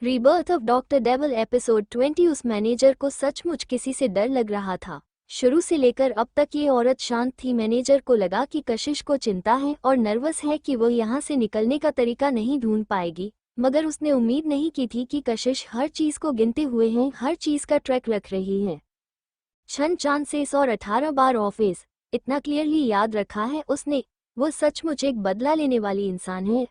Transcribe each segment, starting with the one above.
Rebirth of doctor devil episode 20। उस manager को सचमुच किसी से डर लग रहा था। शुरू से लेकर अब तक ये औरत शांत थी। मैनेजर को लगा कि कशिश को चिंता है और नर्वस है कि वो यहाँ से निकलने का तरीका नहीं ढूंढ पाएगी, मगर उसने उम्मीद नहीं की थी कि कशिश हर चीज को गिनते हुए है, हर चीज का ट्रैक रख रही है। छन चांसेस और 18 बार ऑफिस, इतना क्लियरली याद रखा है उसने। वो सचमुच एक बदला लेने वाली इंसान है।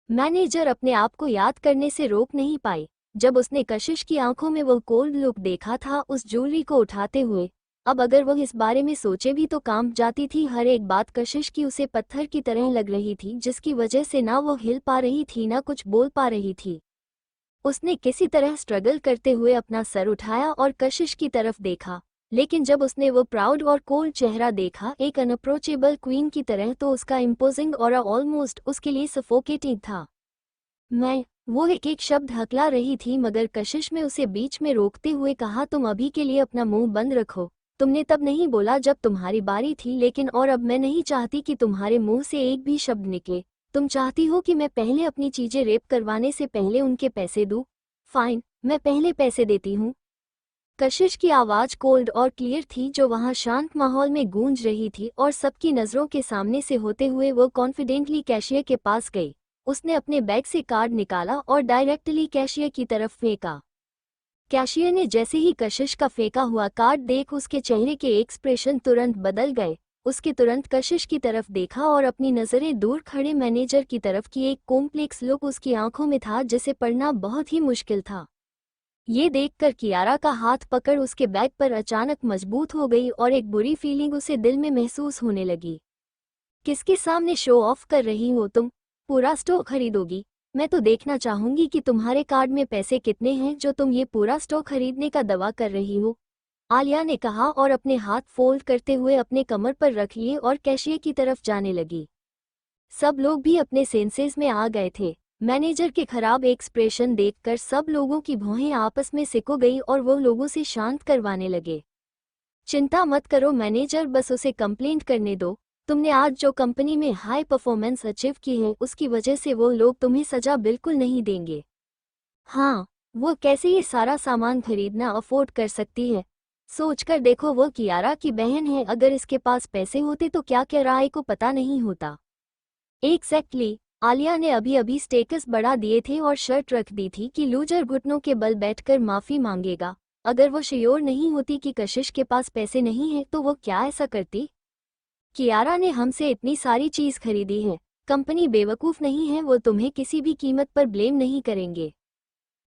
मैनेजर अपने आप को याद करने से रोक नहीं पाई जब उसने कशिश की आंखों में वो कोल्ड लुक देखा था उस ज्वेलरी को उठाते हुए। अब अगर वह इस बारे में सोचे भी तो काम जाती थी। हर एक बात कशिश की उसे पत्थर की तरह लग रही थी, जिसकी वजह से ना वो हिल पा रही थी ना कुछ बोल पा रही थी। उसने किसी तरह स्ट्रगल करते हुए अपना सर उठाया और कशिश की तरफ देखा, लेकिन जब उसने वो प्राउड और कोल्ड चेहरा देखा, एक अनअप्रोचेबल क्वीन की तरह, तो उसका इम्पोजिंग ऑरा ऑलमोस्ट उसके लिए सफोकेटिंग था। वो एक एक शब्द हकला रही थी, मगर कशिश में उसे बीच में रोकते हुए कहा, तुम अभी के लिए अपना मुंह बंद रखो। तुमने तब नहीं बोला जब तुम्हारी बारी थी, लेकिन और अब मैं नहीं चाहती कि तुम्हारे मुंह से एक भी शब्द निकले। तुम चाहती हो कि मैं पहले अपनी चीजें रेप करवाने से पहले उनके पैसे दूं? फाइन, मैं पहले पैसे देती हूँ। कशिश की आवाज कोल्ड और क्लियर थी, जो वहां शांत माहौल में गूंज रही थी, और सबकी नजरों के सामने से होते हुए वो कॉन्फिडेंटली कैशियर के पास गई। उसने अपने बैग से कार्ड निकाला और डायरेक्टली कैशियर की तरफ फेंका। कैशियर ने जैसे ही कशिश का फेंका हुआ कार्ड देख उसके चेहरे के एक्सप्रेशन तुरंत बदल गए। उसके तुरंत कशिश की तरफ देखा और अपनी नजरें दूर खड़े मैनेजर की तरफ की। एक कॉम्प्लेक्स लुक उसकी आंखों में था जिसे पढ़ना बहुत ही मुश्किल था। ये देखकर कियारा का हाथ पकड़ उसके बैग पर अचानक मजबूत हो गई और एक बुरी फीलिंग उसे दिल में महसूस होने लगी। किसके सामने शो ऑफ कर रही हो तुम? पूरा स्टोर खरीदोगी? मैं तो देखना चाहूंगी कि तुम्हारे कार्ड में पैसे कितने हैं जो तुम ये पूरा स्टोर खरीदने का दावा कर रही हो, आलिया ने कहा और अपने हाथ फोल्ड करते हुए अपने कमर पर रख लिए और कैशियर की तरफ जाने लगी। सब लोग भी अपने सेंसेस में आ गए थे। मैनेजर के खराब एक्सप्रेशन देखकर सब लोगों की भौहें आपस में सिको गई और वो लोगों से शांत करवाने लगे। चिंता मत करो मैनेजर, बस उसे कंप्लेंट करने दो। तुमने आज जो कंपनी में हाई परफॉर्मेंस अचीव की है उसकी वजह से वो लोग तुम्हें सजा बिल्कुल नहीं देंगे। हाँ, वो कैसे ये सारा सामान खरीदना अफोर्ड कर सकती है? सोचकर देखो, वो कियारा की बहन है। अगर इसके पास पैसे होते तो क्या क्या राय को पता नहीं होता। एग्जैक्टली, आलिया ने अभी अभी स्टेटस बढ़ा दिए थे और शर्त रख दी थी कि लूजर घुटनों के बल बैठकर माफी मांगेगा। अगर वो श्योर नहीं होती कि कशिश के पास पैसे नहीं है तो वो क्या ऐसा करती? कियारा ने हमसे इतनी सारी चीज खरीदी है। कंपनी बेवकूफ नहीं है, वो तुम्हें किसी भी कीमत पर ब्लेम नहीं करेंगे।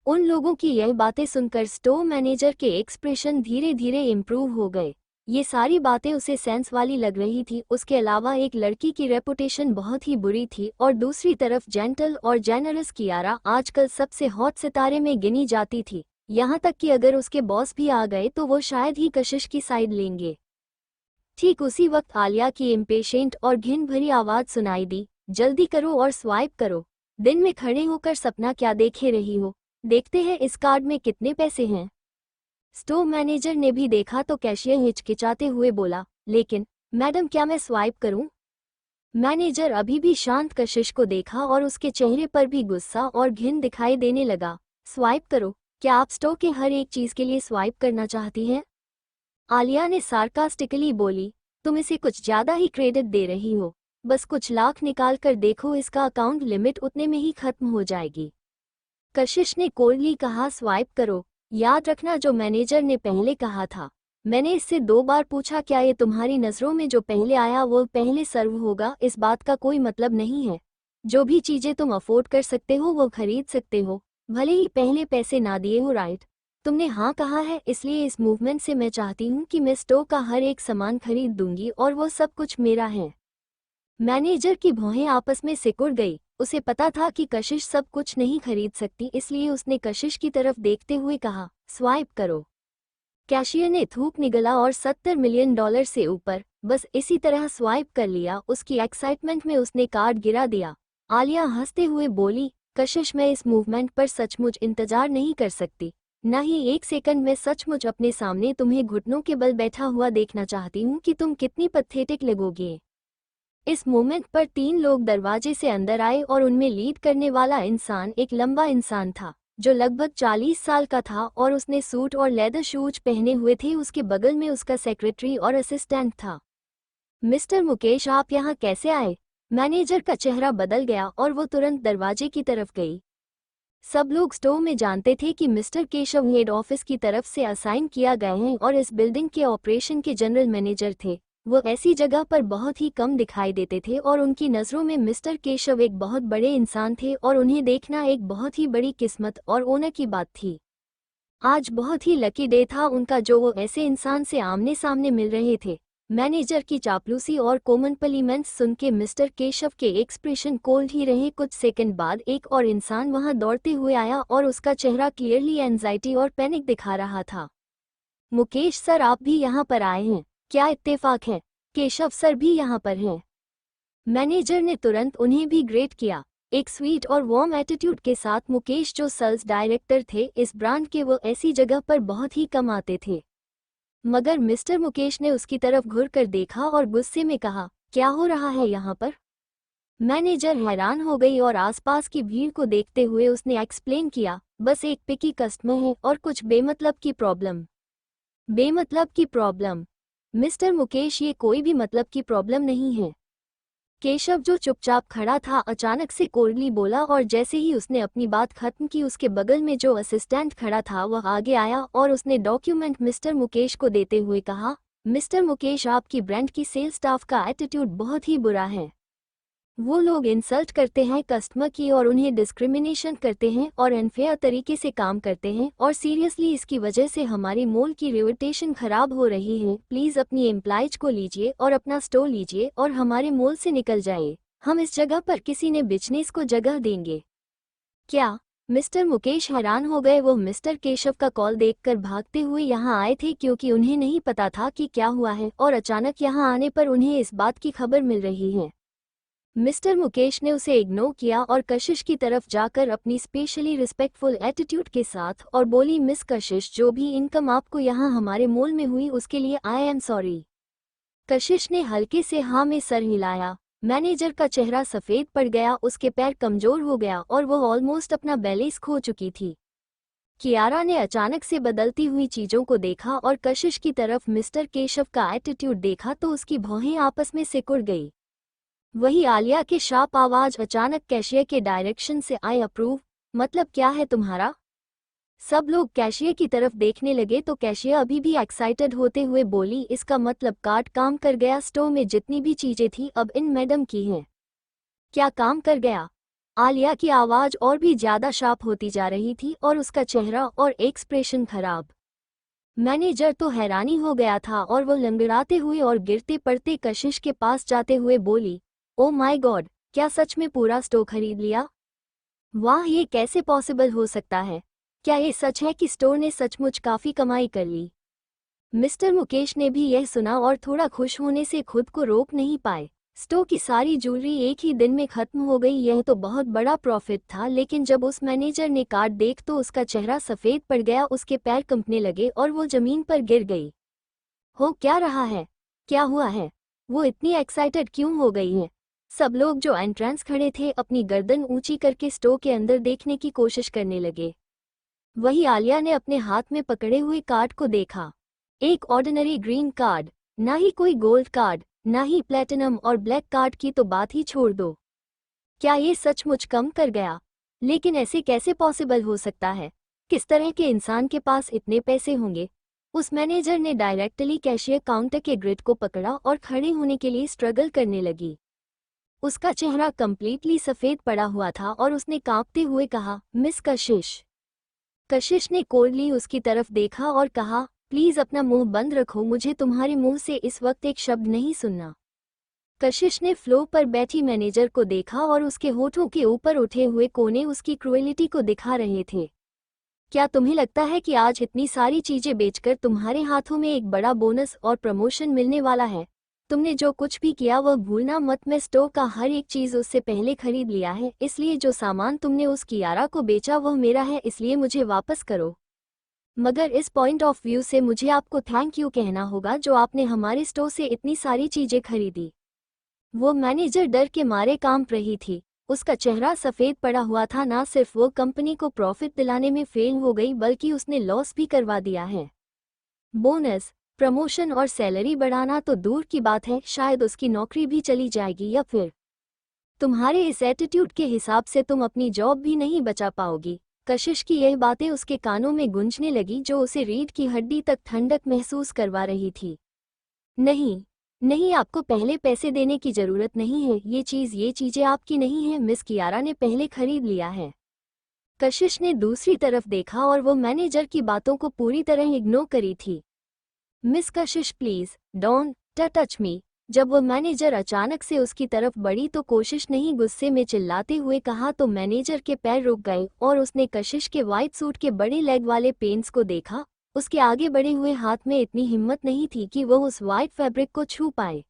उन लोगों की यह बातें सुनकर स्टोर मैनेजर के एक्सप्रेशन धीरे धीरे इम्प्रूव हो गए। ये सारी बातें उसे सेंस वाली लग रही थी। उसके अलावा एक लड़की की रेपुटेशन बहुत ही बुरी थी और दूसरी तरफ जेंटल और जेनरस कियारा आजकल सबसे हॉट सितारे में गिनी जाती थी। यहाँ तक कि अगर उसके बॉस भी आ गए तो वो शायद ही कशिश की साइड लेंगे। ठीक उसी वक्त आलिया की इम्पेशेंट और घिन भरी आवाज सुनाई दी, जल्दी करो और स्वाइप करो। दिन में खड़े होकर सपना क्या देखे रही हो? देखते हैं इस कार्ड में कितने पैसे हैं। स्टोर मैनेजर ने भी देखा तो कैशियर हिचकिचाते हुए बोला, लेकिन मैडम क्या मैं स्वाइप करूं? मैनेजर अभी भी शांत कशिश को देखा और उसके चेहरे पर भी गुस्सा और घिन दिखाई देने लगा। स्वाइप करो? क्या आप स्टोर के हर एक चीज के लिए स्वाइप करना चाहती हैं? आलिया ने सार्कास्टिकली बोली, तुम इसे कुछ ज्यादा ही क्रेडिट दे रही हो। बस कुछ लाख निकाल कर देखो, इसका अकाउंट लिमिट उतने में ही खत्म हो जाएगी। कशिश ने कोल्डली कहा, स्वाइप करो। याद रखना जो मैनेजर ने पहले कहा था। मैंने इससे 2 बार पूछा, क्या ये तुम्हारी नजरों में जो पहले आया वो पहले सर्व होगा? इस बात का कोई मतलब नहीं है। जो भी चीजें तुम अफोर्ड कर सकते हो वो खरीद सकते हो, भले ही पहले पैसे ना दिए हो, राइट? तुमने हाँ कहा है, इसलिए इस मूवमेंट से मैं चाहती हूँ कि मैं स्टोर का हर एक सामान खरीद दूंगी और वो सब कुछ मेरा है। मैनेजर की भौहें आपस में सिकुड़ गई। उसे पता था कि कशिश सब कुछ नहीं खरीद सकती, इसलिए उसने कशिश की तरफ देखते हुए कहा, स्वाइप करो। कैशियर ने थूक निगला और $70 मिलियन से ऊपर बस इसी तरह स्वाइप कर लिया। उसकी एक्साइटमेंट में उसने कार्ड गिरा दिया। आलिया हंसते हुए बोली, कशिश मैं इस मूवमेंट पर सचमुच इंतजार नहीं कर सकती। न ही एक सेकंड में सचमुच अपने सामने तुम्हें घुटनों के बल बैठा हुआ देखना चाहती हूँ कि तुम कितनी पथेटिक लगोगे। इस मोमेंट पर 3 लोग दरवाजे से अंदर आए और उनमें लीड करने वाला इंसान एक लंबा इंसान था जो लगभग 40 साल का था और उसने सूट और लेदर शूज पहने हुए थे। उसके बगल में उसका सेक्रेटरी और असिस्टेंट था। मिस्टर मुकेश, आप यहाँ कैसे आए? मैनेजर का चेहरा बदल गया और वो तुरंत दरवाजे की तरफ गई। सब लोग स्टोर में जानते थे कि मिस्टर केशव हेड ऑफिस की तरफ से असाइन किया गए हैं और इस बिल्डिंग के ऑपरेशन के जनरल मैनेजर थे। वो ऐसी जगह पर बहुत ही कम दिखाई देते थे और उनकी नज़रों में मिस्टर केशव एक बहुत बड़े इंसान थे और उन्हें देखना एक बहुत ही बड़ी किस्मत और ऑनर की बात थी। आज बहुत ही लकी डे था उनका, जो वो ऐसे इंसान से आमने सामने मिल रहे थे। मैनेजर की चापलूसी और कॉम्प्लीमेंट्स सुन के मिस्टर केशव के एक्सप्रेशन कोल्ड ही रहे। कुछ सेकंड बाद एक और इंसान वहां दौड़ते हुए आया और उसका चेहरा क्लियरली एंजाइटी और पैनिक दिखा रहा था। मुकेश सर, आप भी यहाँ पर आए हैं, क्या इत्तेफाक है? केशव सर भी यहाँ पर हैं। मैनेजर ने तुरंत उन्हें भी ग्रेट किया। एक स्वीट और वार्म एटीट्यूड के साथ मुकेश, जो सेल्स डायरेक्टर थे इस ब्रांड के, वो ऐसी जगह पर बहुत ही कम आते थे। मगर मिस्टर मुकेश ने उसकी तरफ घूर कर देखा और गुस्से में कहा, क्या हो रहा है यहाँ पर? मैनेजर हैरान हो गई और आसपास की भीड़ को देखते हुए उसने एक्सप्लेन किया, बस एक पिकी कस्टमर है और कुछ बेमतलब की प्रॉब्लम। बेमतलब की प्रॉब्लम? मिस्टर मुकेश, ये कोई भी मतलब की प्रॉब्लम नहीं है। केशव, जो चुपचाप खड़ा था, अचानक से कोल्डली बोला और जैसे ही उसने अपनी बात खत्म की उसके बगल में जो असिस्टेंट खड़ा था वह आगे आया और उसने डॉक्यूमेंट मिस्टर मुकेश को देते हुए कहा, मिस्टर मुकेश, आपकी ब्रांड की सेल्स स्टाफ का एटीट्यूड बहुत ही बुरा है। वो लोग इंसल्ट करते हैं कस्टमर की और उन्हें डिस्क्रिमिनेशन करते हैं और अनफेयर तरीके से काम करते हैं और सीरियसली इसकी वजह से हमारी मॉल की रेपुटेशन खराब हो रही है। प्लीज़ अपनी एम्प्लॉयज को लीजिए और अपना स्टोर लीजिए और हमारे मॉल से निकल जाइए। हम इस जगह पर किसी ने बिजनेस को जगह देंगे क्या? मिस्टर मुकेश हैरान हो गए। वो मिस्टर केशव का कॉल देखकर भागते हुए यहाँ आए थे क्योंकि उन्हें नहीं पता था कि क्या हुआ है और अचानक यहाँ आने पर उन्हें इस बात की खबर मिल रही है। मिस्टर मुकेश ने उसे इग्नोर किया और कशिश की तरफ जाकर अपनी स्पेशली रिस्पेक्टफुल एटीट्यूड के साथ और बोली, मिस कशिश, जो भी इनकम आपको यहाँ हमारे मॉल में हुई उसके लिए आई एम सॉरी। कशिश ने हल्के से हाँ में सर हिलाया। मैनेजर का चेहरा सफ़ेद पड़ गया, उसके पैर कमज़ोर हो गया और वह ऑलमोस्ट अपना बैलेंस खो चुकी थी। कियारा ने अचानक से बदलती हुई चीज़ों को देखा और कशिश की तरफ मिस्टर केशव का एटीट्यूड देखा तो उसकी भौहें आपस में सिकुड़ गई। वही आलिया की शार्प आवाज अचानक कैशियर के डायरेक्शन से आई, अप्रूव? मतलब क्या है तुम्हारा? सब लोग कैशियर की तरफ देखने लगे तो कैशियर अभी भी एक्साइटेड होते हुए बोली, इसका मतलब कार्ड काम कर गया। स्टोर में जितनी भी चीजें थी अब इन मैडम की हैं। क्या काम कर गया? आलिया की आवाज और भी ज्यादा शार्प होती जा रही थी और उसका चेहरा और एक्सप्रेशन खराब। मैनेजर तो हैरानी हो गया था और वो लंगड़ाते हुए और गिरते पड़ते कशिश के पास जाते हुए बोली, ओ माय गॉड, क्या सच में पूरा स्टोर खरीद लिया? वाह, ये कैसे पॉसिबल हो सकता है? क्या ये सच है कि स्टोर ने सचमुच काफ़ी कमाई कर ली? मिस्टर मुकेश ने भी यह सुना और थोड़ा खुश होने से खुद को रोक नहीं पाए। स्टोर की सारी ज्वेलरी एक ही दिन में खत्म हो गई, यह तो बहुत बड़ा प्रॉफिट था। लेकिन जब उस मैनेजर ने कार्ड देख तो उसका चेहरा सफ़ेद पड़ गया, उसके पैर कंपने लगे और वो ज़मीन पर गिर गई। हो क्या रहा है? क्या हुआ है? वो इतनी एक्साइटेड क्यों हो गई है? सब लोग जो एंट्रेंस खड़े थे अपनी गर्दन ऊंची करके स्टोर के अंदर देखने की कोशिश करने लगे। वही आलिया ने अपने हाथ में पकड़े हुए कार्ड को देखा। एक ऑर्डिनरी ग्रीन कार्ड, ना ही कोई गोल्ड कार्ड, ना ही प्लेटिनम और ब्लैक कार्ड की तो बात ही छोड़ दो। क्या ये सचमुच कम कर गया? लेकिन ऐसे कैसे पॉसिबल हो सकता है? किस तरह के इंसान के पास इतने पैसे होंगे? उस मैनेजर ने डायरेक्टली कैशियर काउंटर के ग्रिड को पकड़ा और खड़े होने के लिए स्ट्रगल करने लगी। उसका चेहरा कंप्लीटली सफ़ेद पड़ा हुआ था और उसने कांपते हुए कहा, मिस कशिश। कशिश ने कोल्डली उसकी तरफ देखा और कहा, प्लीज़ अपना मुंह बंद रखो, मुझे तुम्हारे मुंह से इस वक्त एक शब्द नहीं सुनना। कशिश ने फ्लोर पर बैठी मैनेजर को देखा और उसके होठों के ऊपर उठे हुए कोने उसकी क्रूएलिटी को दिखा रहे थे। क्या तुम्हें लगता है कि आज इतनी सारी चीज़ें बेचकर तुम्हारे हाथों में एक बड़ा बोनस और प्रमोशन मिलने वाला है? तुमने जो कुछ भी किया वह भूलना मत। मैं स्टोर का हर एक चीज़ उससे पहले खरीद लिया है, इसलिए जो सामान तुमने उस कियारा को बेचा वह मेरा है, इसलिए मुझे वापस करो। मगर इस पॉइंट ऑफ व्यू से मुझे आपको थैंक यू कहना होगा जो आपने हमारे स्टोर से इतनी सारी चीज़ें खरीदी। वो मैनेजर डर के मारे कांप रही थी। उसका चेहरा सफ़ेद पड़ा हुआ था। ना सिर्फ वो कंपनी को प्रॉफिट दिलाने में फेल हो गई बल्कि उसने लॉस भी करवा दिया है। बोनस, प्रमोशन और सैलरी बढ़ाना तो दूर की बात है, शायद उसकी नौकरी भी चली जाएगी या फिर तुम्हारे इस एटीट्यूड के हिसाब से तुम अपनी जॉब भी नहीं बचा पाओगी। कशिश की यह बातें उसके कानों में गूंजने लगी जो उसे रीढ़ की हड्डी तक ठंडक महसूस करवा रही थी। नहीं, नहीं, आपको पहले पैसे देने की जरूरत नहीं है। ये चीजें आपकी नहीं है, मिस कियारा ने पहले खरीद लिया है। कशिश ने दूसरी तरफ देखा और वो मैनेजर की बातों को पूरी तरह इग्नोर करी थी। Miss Kashish please don't touch me. जब वो मैनेजर अचानक से उसकी तरफ बढ़ी तो कोशिश नहीं गुस्से में चिल्लाते हुए कहा तो मैनेजर के पैर रुक गए और उसने कशिश के वाइट सूट के बड़े लेग वाले पेंट्स को देखा। उसके आगे बढ़े हुए हाथ में इतनी हिम्मत नहीं थी कि वो उस वाइट फैब्रिक को छू पाए।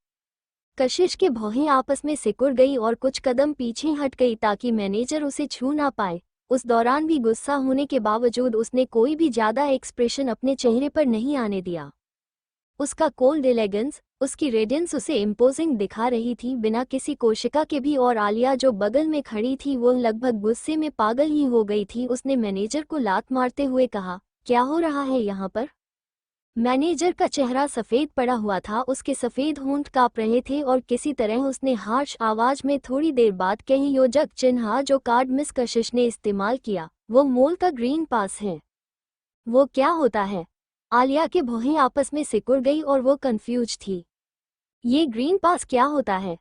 कशिश के भौहें आपस में सिकुड़ गई और कुछ कदम पीछे हट गई ताकि मैनेजर उसे छू ना पाए। उस दौरान भी गुस्सा होने के बावजूद उसने कोई भी ज्यादा एक्सप्रेशन अपने चेहरे पर नहीं आने दिया। उसका कोल्ड एलेगेंस, उसकी रेडियंस उसे इम्पोजिंग दिखा रही थी बिना किसी कोशिका के भी। और आलिया जो बगल में खड़ी थी वो लगभग गुस्से में पागल ही हो गई थी। उसने मैनेजर को लात मारते हुए कहा, क्या हो रहा है यहाँ पर? मैनेजर का चेहरा सफ़ेद पड़ा हुआ था, उसके सफ़ेद होंठ काँप रहे थे और किसी तरह उसने हार्श आवाज में थोड़ी देर बाद कही, योजक चिन्ह जो कार्ड मिस कशिश ने इस्तेमाल किया वो मोल का ग्रीन पास है। वो क्या होता है? आलिया के भौहें आपस में सिकुड़ गई और वो कंफ्यूज थी। ये ग्रीन पास क्या होता है?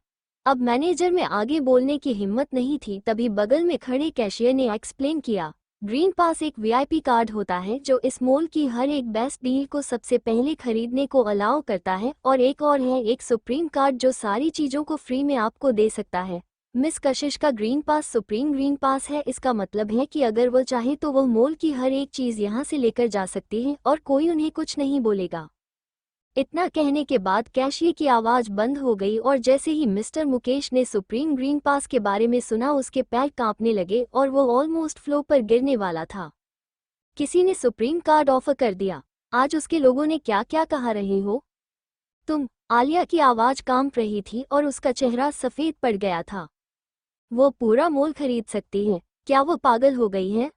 अब मैनेजर में आगे बोलने की हिम्मत नहीं थी। तभी बगल में खड़े कैशियर ने एक्सप्लेन किया, ग्रीन पास एक वीआईपी कार्ड होता है जो इस मॉल की हर एक बेस्ट डील को सबसे पहले खरीदने को अलाउ करता है। और एक और है एक सुप्रीम कार्ड जो सारी चीज़ों को फ्री में आपको दे सकता है। मिस कशिश का ग्रीन पास सुप्रीम ग्रीन पास है। इसका मतलब है कि अगर वो चाहे तो वो मॉल की हर एक चीज़ यहाँ से लेकर जा सकती है और कोई उन्हें कुछ नहीं बोलेगा। इतना कहने के बाद कैशियर की आवाज़ बंद हो गई और जैसे ही मिस्टर मुकेश ने सुप्रीम ग्रीन पास के बारे में सुना उसके पैर कांपने लगे और वो ऑलमोस्ट फ्लो पर गिरने वाला था। किसी ने सुप्रीम कार्ड ऑफर कर दिया। आज उसके लोगों ने क्या क्या कहा रहे हो तुम? आलिया की आवाज़ कांप रही थी और उसका चेहरा सफ़ेद पड़ गया था। वो पूरा मॉल खरीद सकती है, क्या वो पागल हो गई है?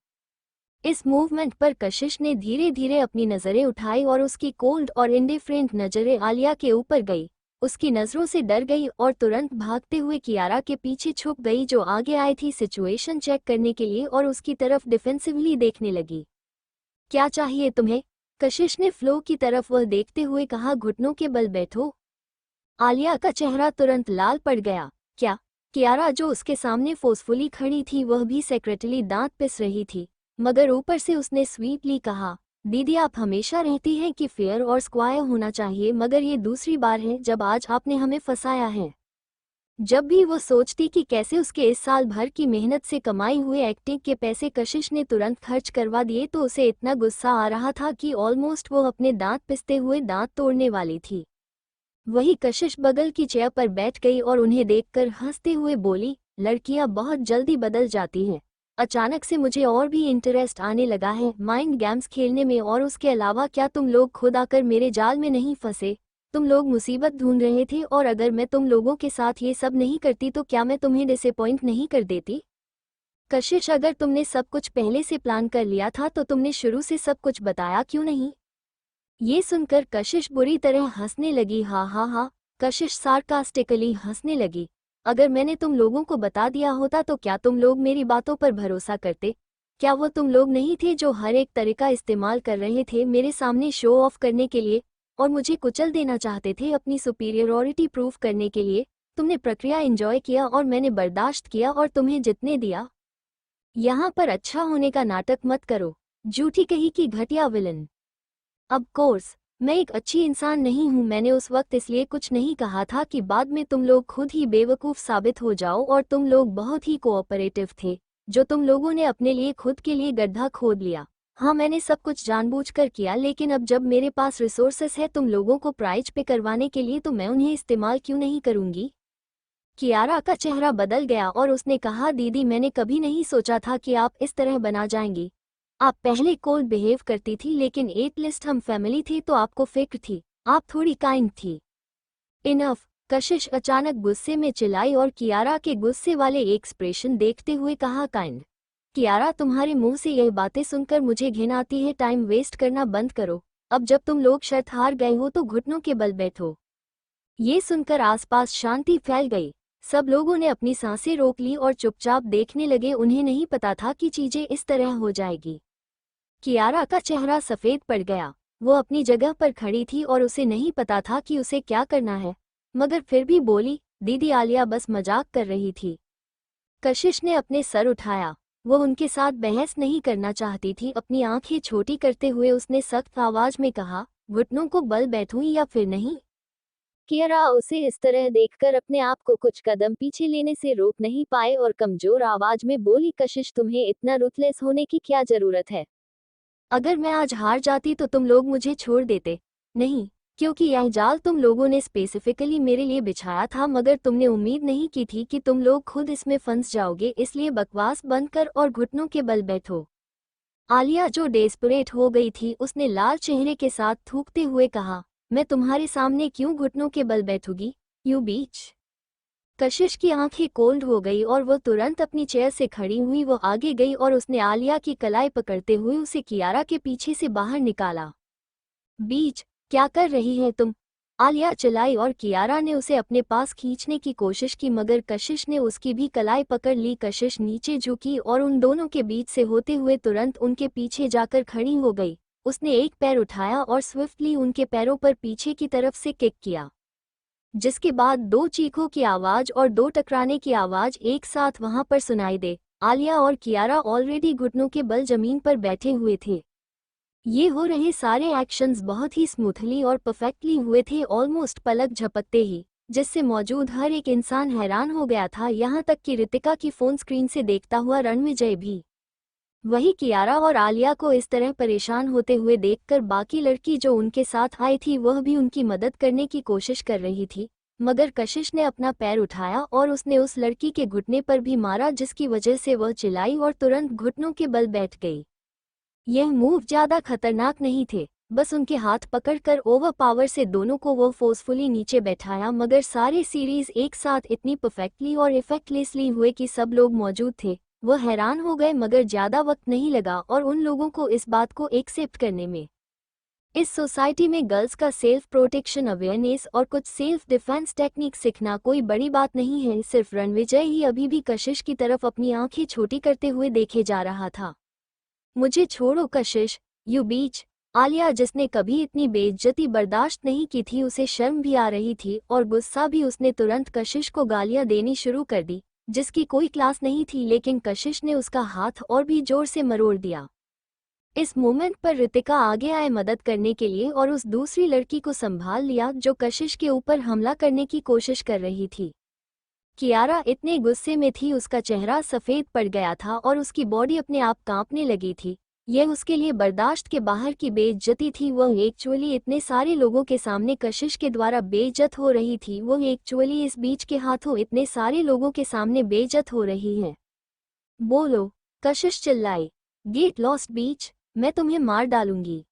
इस मूवमेंट पर कशिश ने धीरे धीरे अपनी नज़रें उठाई और उसकी कोल्ड और इंडिफरेंट नज़रें आलिया के ऊपर गई। उसकी नज़रों से डर गई और तुरंत भागते हुए कियारा के पीछे छुप गई जो आगे आई थी सिचुएशन चेक करने के लिए और उसकी तरफ डिफेंसिवली देखने लगी। क्या चाहिए तुम्हें? कशिश ने फ्लो की तरफ वह देखते हुए कहा, घुटनों के बल बैठो। आलिया का चेहरा तुरंत लाल पड़ गया। क्या? कियारा जो उसके सामने फोर्सफुली खड़ी थी वह भी सेक्रेटली दांत पिस रही थी, मगर ऊपर से उसने स्वीटली कहा, दीदी आप हमेशा रहती हैं कि फेयर और स्क्वायर होना चाहिए, मगर ये दूसरी बार है जब आज आपने हमें फंसाया है। जब भी वो सोचती कि कैसे उसके इस साल भर की मेहनत से कमाई हुए एक्टिंग के पैसे कशिश ने तुरंत खर्च करवा दिए तो उसे इतना गुस्सा आ रहा था कि ऑलमोस्ट वो अपने दांत पिसते हुए दांत तोड़ने वाली थी। वही कशिश बगल की चेयर पर बैठ गई और उन्हें देखकर हंसते हुए बोली, लड़कियां बहुत जल्दी बदल जाती हैं। अचानक से मुझे और भी इंटरेस्ट आने लगा है माइंड गेम्स खेलने में, और उसके अलावा क्या तुम लोग खुद आकर मेरे जाल में नहीं फंसे? तुम लोग मुसीबत ढूंढ रहे थे और अगर मैं तुम लोगों के साथ ये सब नहीं करती तो क्या मैं तुम्हें डिसअपॉइंट नहीं कर देती? कशिश अगर तुमने सब कुछ पहले से प्लान कर लिया था तो तुमने शुरू से सब कुछ बताया क्यों नहीं? ये सुनकर कशिश बुरी तरह हंसने लगी। हा हा हा, कशिश सार्कास्टिकली हंसने लगी। अगर मैंने तुम लोगों को बता दिया होता तो क्या तुम लोग मेरी बातों पर भरोसा करते? क्या वो तुम लोग नहीं थे जो हर एक तरीका इस्तेमाल कर रहे थे मेरे सामने शो ऑफ करने के लिए और मुझे कुचल देना चाहते थे अपनी सुपीरियरिटी प्रूव करने के लिए? तुमने प्रक्रिया एंजॉय किया और मैंने बर्दाश्त किया और तुम्हें जितने दिया। यहाँ पर अच्छा होने का नाटक मत करो, झूठी कही की घटिया विलन। अब कोर्स मैं एक अच्छी इंसान नहीं हूँ। मैंने उस वक्त इसलिए कुछ नहीं कहा था कि बाद में तुम लोग खुद ही बेवकूफ़ साबित हो जाओ, और तुम लोग बहुत ही कोऑपरेटिव थे जो तुम लोगों ने अपने लिए खुद के लिए गड्ढा खोद लिया। हाँ मैंने सब कुछ जानबूझकर किया, लेकिन अब जब मेरे पास रिसोर्सेस है तुम लोगों को प्राइज पे करवाने के लिए तो मैं उन्हें इस्तेमाल क्यों नहीं करूँगी? कियारा का चेहरा बदल गया और उसने कहा, दीदी मैंने कभी नहीं सोचा था कि आप इस तरह बना जाएंगी। आप पहले कोल्ड बिहेव करती थी, लेकिन एट लिस्ट हम फैमिली थे तो आपको फिक्र थी, आप थोड़ी काइंड थी। इनफ, कशिश अचानक गुस्से में चिल्लाई और कियारा के गुस्से वाले एक्सप्रेशन देखते हुए कहा, काइंड कियारा, तुम्हारे मुंह से यह बातें सुनकर मुझे घिन आती है। टाइम वेस्ट करना बंद करो। अब जब तुम लोग शर्त हार गए हो तो घुटनों के बल बैठो। ये सुनकर आसपास शांति फैल गई। सब लोगों ने अपनी सांसें रोक ली और चुपचाप देखने लगे। उन्हें नहीं पता था कि चीजें इस तरह हो जाएगी। कियारा का चेहरा सफेद पड़ गया। वो अपनी जगह पर खड़ी थी और उसे नहीं पता था कि उसे क्या करना है, मगर फिर भी बोली, दीदी, आलिया बस मजाक कर रही थी। कशिश ने अपने सर उठाया। वो उनके साथ बहस नहीं करना चाहती थी। अपनी आंखें छोटी करते हुए उसने सख्त आवाज में कहा, घुटनों को बल बैठूं या फिर नहीं। कियारा उसे इस तरह देखकर अपने आप को कुछ कदम पीछे लेने से रोक नहीं पाए और कमजोर आवाज में बोली, कशिश, तुम्हें इतना रुथलेस होने की क्या जरूरत है? अगर मैं आज हार जाती तो तुम लोग मुझे छोड़ देते? नहीं, क्योंकि यह जाल तुम लोगों ने स्पेसिफिकली मेरे लिए बिछाया था, मगर तुमने उम्मीद नहीं की थी कि तुम लोग खुद इसमें फंस जाओगे। इसलिए बकवास बंद कर और घुटनों के बल बैठो। आलिया, जो डेस्परेट हो गई थी, उसने लाल चेहरे के साथ थूकते हुए कहा, मैं तुम्हारे सामने क्यों घुटनों के बल बैठूंगी, यू बीच। कशिश की आंखें कोल्ड हो गई और वो तुरंत अपनी चेयर से खड़ी हुई। वो आगे गई और उसने आलिया की कलाई पकड़ते हुए उसे कियारा के पीछे से बाहर निकाला। बीच, क्या कर रही है तुम? आलिया चिल्लाई और कियारा ने उसे अपने पास खींचने की कोशिश की, मगर कशिश ने उसकी भी कलाई पकड़ ली। कशिश नीचे झुकी और उन दोनों के बीच से होते हुए तुरंत उनके पीछे जाकर खड़ी हो गई। उसने एक पैर उठाया और स्विफ्टली उनके पैरों पर पीछे की तरफ से किक किया, जिसके बाद दो चीखों की आवाज और दो टकराने की आवाज एक साथ वहां पर सुनाई दे। आलिया और कियारा ऑलरेडी घुटनों के बल जमीन पर बैठे हुए थे। ये हो रहे सारे एक्शंस बहुत ही स्मूथली और परफेक्टली हुए थे, ऑलमोस्ट पलक झपकते ही, जिससे मौजूद हर एक इंसान हैरान हो गया था, यहाँ तक कि रितिका की फोन स्क्रीन से देखता हुआ रणविजय भी। वही कियारा और आलिया को इस तरह परेशान होते हुए देखकर बाकी लड़की जो उनके साथ आई थी वह भी उनकी मदद करने की कोशिश कर रही थी, मगर कशिश ने अपना पैर उठाया और उसने उस लड़की के घुटने पर भी मारा, जिसकी वजह से वह चिल्लाई और तुरंत घुटनों के बल बैठ गई। यह मूव ज्यादा खतरनाक नहीं थे, बस उनके हाथ पकड़कर ओवर पावर से दोनों को वो फोर्सफुली नीचे बैठाया, मगर सारे सीरीज एक साथ इतनी परफेक्टली और इफेक्टलेसली हुए कि सब लोग मौजूद थे वो हैरान हो गए, मगर ज्यादा वक्त नहीं लगा और उन लोगों को इस बात को एक्सेप्ट करने में। इस सोसाइटी में गर्ल्स का सेल्फ प्रोटेक्शन अवेयरनेस और कुछ सेल्फ डिफेंस टेक्निक सीखना कोई बड़ी बात नहीं है। सिर्फ रणविजय ही अभी भी कशिश की तरफ अपनी आंखें छोटी करते हुए देखे जा रहा था। मुझे छोड़ो कशिश, यू बीच। आलिया, जिसने कभी इतनी बेइज्जती बर्दाश्त नहीं की थी, उसे शर्म भी आ रही थी और गुस्सा भी। उसने तुरंत कशिश को गालियां देनी शुरू कर दी, जिसकी कोई क्लास नहीं थी, लेकिन कशिश ने उसका हाथ और भी जोर से मरोड़ दिया। इस मोमेंट पर रितिका आगे आए मदद करने के लिए और उस दूसरी लड़की को संभाल लिया जो कशिश के ऊपर हमला करने की कोशिश कर रही थी। कियारा इतने गुस्से में थी, उसका चेहरा सफेद पड़ गया था और उसकी बॉडी अपने आप कांपने लगी थी। यह उसके लिए बर्दाश्त के बाहर की बेइज्जती थी। वह एक्चुअली इतने सारे लोगों के सामने कशिश के द्वारा बेइज्जत हो रही थी। वह एक्चुअली इस बीच के हाथों इतने सारे लोगों के सामने बेइज्जत हो रही है। बोलो, कशिश चिल्लाई। गेट लॉस्ट बीच, मैं तुम्हें मार डालूंगी।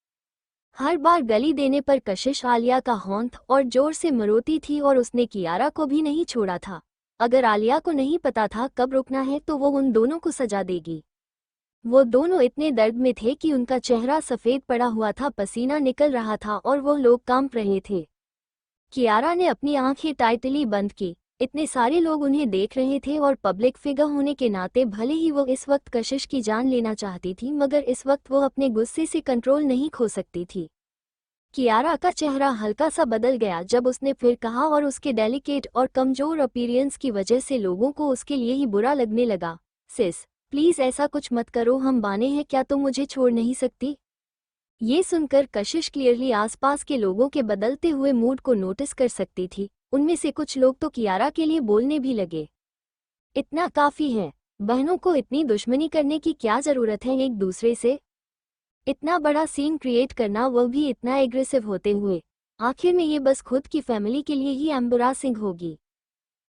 हर बार गली देने पर कशिश आलिया का हॉन्ट और जोर से मरोती थी और उसने कियारा को भी नहीं छोड़ा था। अगर आलिया को नहीं पता था कब रुकना है तो वो उन दोनों को सजा देगी। वो दोनों इतने दर्द में थे कि उनका चेहरा सफेद पड़ा हुआ था, पसीना निकल रहा था और वो लोग कांप रहे थे। कियारा ने अपनी आंखें टाइटली बंद की। इतने सारे लोग उन्हें देख रहे थे और पब्लिक फिगर होने के नाते भले ही वो इस वक्त कशिश की जान लेना चाहती थी, मगर इस वक्त वो अपने गुस्से से कंट्रोल नहीं खो सकती थी। कियारा का चेहरा हल्का सा बदल गया जब उसने फिर कहा, और उसके डेलिकेट और कमजोर अपीयरेंस की वजह से लोगों को उसके लिए ही बुरा लगने लगा। सिस, प्लीज ऐसा कुछ मत करो, हम बाने हैं, क्या तुम मुझे छोड़ नहीं सकती? ये सुनकर कशिश क्लियरली आसपास के लोगों के बदलते हुए मूड को नोटिस कर सकती थी। उनमें से कुछ लोग तो कियारा के लिए बोलने भी लगे, इतना काफी है, बहनों को इतनी दुश्मनी करने की क्या जरूरत है एक दूसरे से? इतना बड़ा सीन क्रिएट करना, वह भी इतना एग्रेसिव होते हुए। आखिर में ये बस खुद की फैमिली के लिए ही एम्बरासिंग होगी।